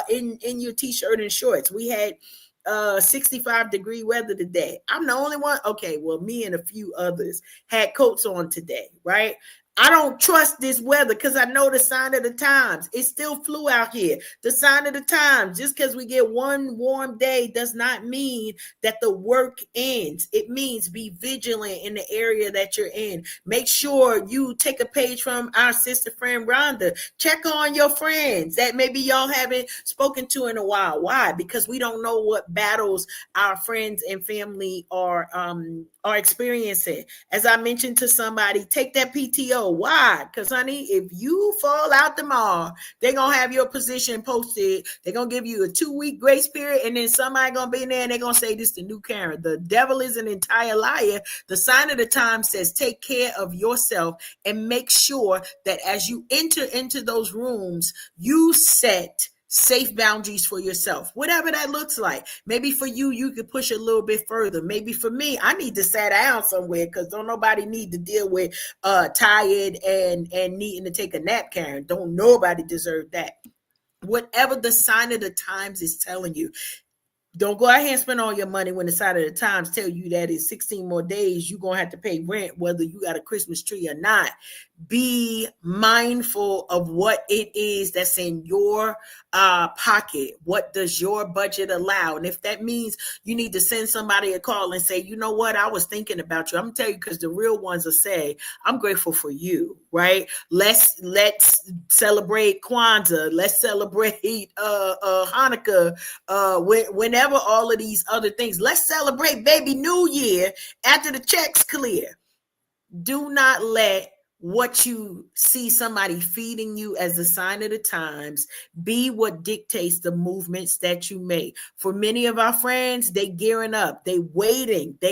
in your t-shirt and shorts. We had 65-degree weather today. I'm the only one. Okay, well, me and a few others had coats on today, right? I don't trust this weather because I know the sign of the times. It still flew out here. The sign of the times. Just because we get one warm day does not mean that the work ends. It means be vigilant in the area that you're in. Make sure you take a page from our sister friend Rhonda. Check on your friends that maybe y'all haven't spoken to in a while. Why? Because we don't know what battles our friends and family are experiencing. As I mentioned to somebody, take that PTO. Why? Because, honey, if you fall out tomorrow, they're going to have your position posted. They're going to give you a 2-week grace period, and then somebody going to be in there, and they're going to say, this is the new Karen. The devil is an entire liar. The sign of the time says, take care of yourself and make sure that as you enter into those rooms, you set safe boundaries for yourself, whatever that looks like. Maybe for you, you could push a little bit further. Maybe for me, I need to sit down somewhere because don't nobody need to deal with tired and needing to take a nap, Karen. Don't nobody deserve that. Whatever the sign of the times is telling you, don't go out here and spend all your money when the sign of the times tell you that in 16 more days, you're going to have to pay rent, whether you got a Christmas tree or not. Be mindful of what it is that's in your pocket. What does your budget allow? And if that means you need to send somebody a call and say, you know what, I was thinking about you. I'm going to tell you, because the real ones will say, I'm grateful for you, right? Let's celebrate Kwanzaa. Let's celebrate Hanukkah, whenever all of these other things. Let's celebrate baby New Year after the checks clear. Do not let what you see somebody feeding you as a sign of the times be what dictates the movements that you make. For many of our friends, they gearing up, they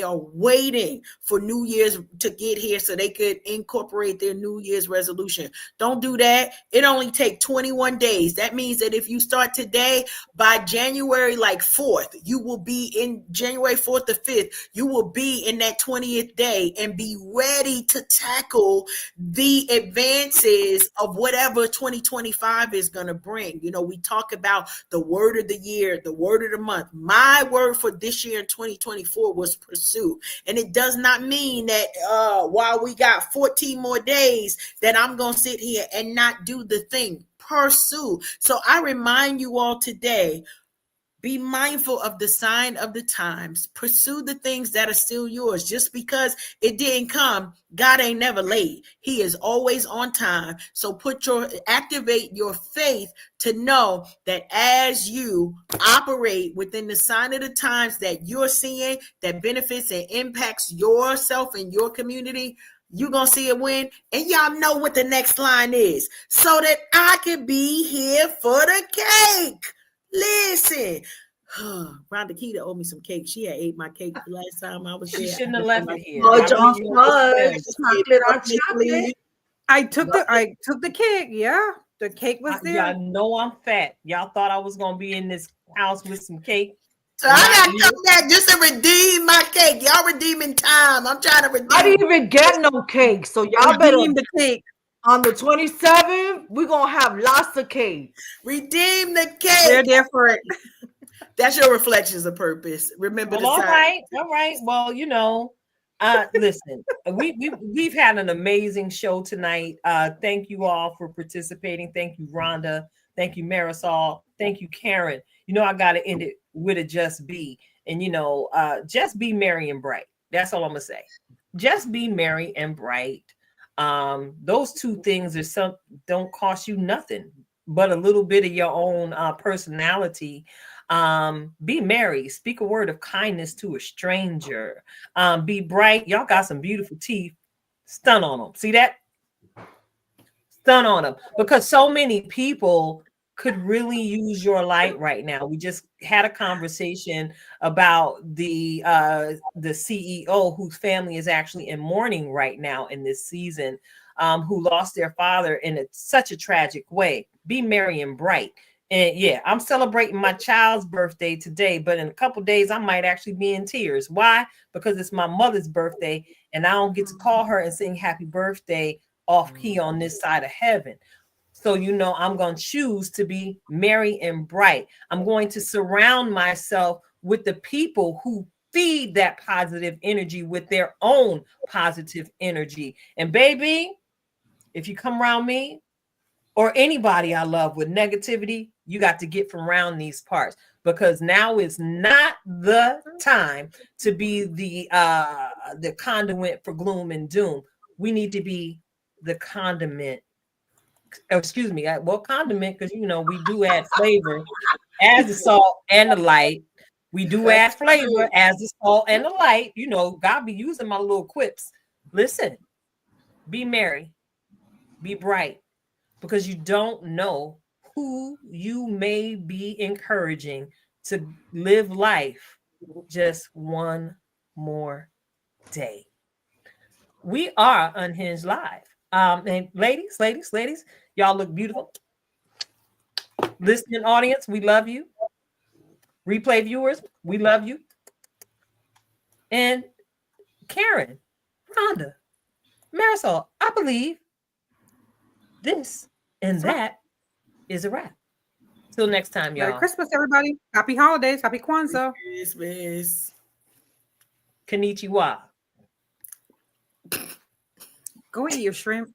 are waiting for New Year's to get here so they could incorporate their New Year's resolution. Don't do that. It only takes 21 days. That means that if you start today, by January like 4th, you will be in January 4th to 5th, you will be in that 20th day and be ready to tackle the advances of whatever 2025 is going to bring. You know, we talk about the word of the year, the word of the month. My word for this year in 2024 was pursue. And it does not mean that while we got 14 more days that I'm going to sit here and not do the thing. Pursue. So I remind you all today, be mindful of the sign of the times. Pursue the things that are still yours. Just because it didn't come, God ain't never late. He is always on time. So activate your faith to know that as you operate within the sign of the times that you're seeing that benefits and impacts yourself and your community, you're going to see a win. And y'all know what the next line is. So that I could be here for the cake. Listen, Rhonda Keita owed me some cake. She had ate my cake the last time I was there. She shouldn't have left it here. Fudge I on don't even know fudge, chocolate on chocolate. I took the cake. Yeah, the cake was there. Y'all know I'm fat. Y'all thought I was gonna be in this house with some cake. So I got to come back just to redeem my cake. Y'all redeeming time. I'm trying to redeem. I didn't even get no cake, so y'all better Redeem the cake. on the 27th. We're gonna have lots of cake. Redeem the cake. We're there for it. That's your reflections of purpose. Remember Well, the all sign. right. Well, you know, listen, we've had an amazing show tonight. Thank you all for participating. Thank you, Rhonda. Thank you, Marisol. Thank you, Karen. You know, I got to end it with a just be. And, you know, just be merry and bright. That's all I'm going to say. Just be merry and bright. Those two things don't cost you nothing but a little bit of your own personality. Be merry, speak a word of kindness to a stranger. Be bright. Y'all got some beautiful teeth. Stun on them. See that? Stun on them, because so many people could really use your light right now. We just had a conversation about the CEO whose family is actually in mourning right now in this season, who lost their father in such a tragic way. Be merry and bright. And yeah, I'm celebrating my child's birthday today, but in a couple days, I might actually be in tears. Why? Because it's my mother's birthday, and I don't get to call her and sing happy birthday off key on this side of heaven. So, you know, I'm going to choose to be merry and bright. I'm going to surround myself with the people who feed that positive energy with their own positive energy. And baby, if you come around me or anybody I love with negativity, you got to get from around these parts, because now is not the time to be the conduit for gloom and doom. We need to be the condiment. Excuse me. Well, condiment, because you know we do add flavor as the salt and the light. We do add flavor as the salt and the light. You know, God be using my little quips. Listen, be merry, be bright, because you don't know who you may be encouraging to live life just one more day. We are Unhinged Live. And ladies, y'all look beautiful. Listening audience, we love you. Replay viewers, we love you. And Karen, Rhonda, Marisol, I believe this and that is a wrap. Till next time, y'all. Merry Christmas, everybody. Happy holidays. Happy Kwanzaa. Christmas. Konnichiwa. Go eat your shrimp.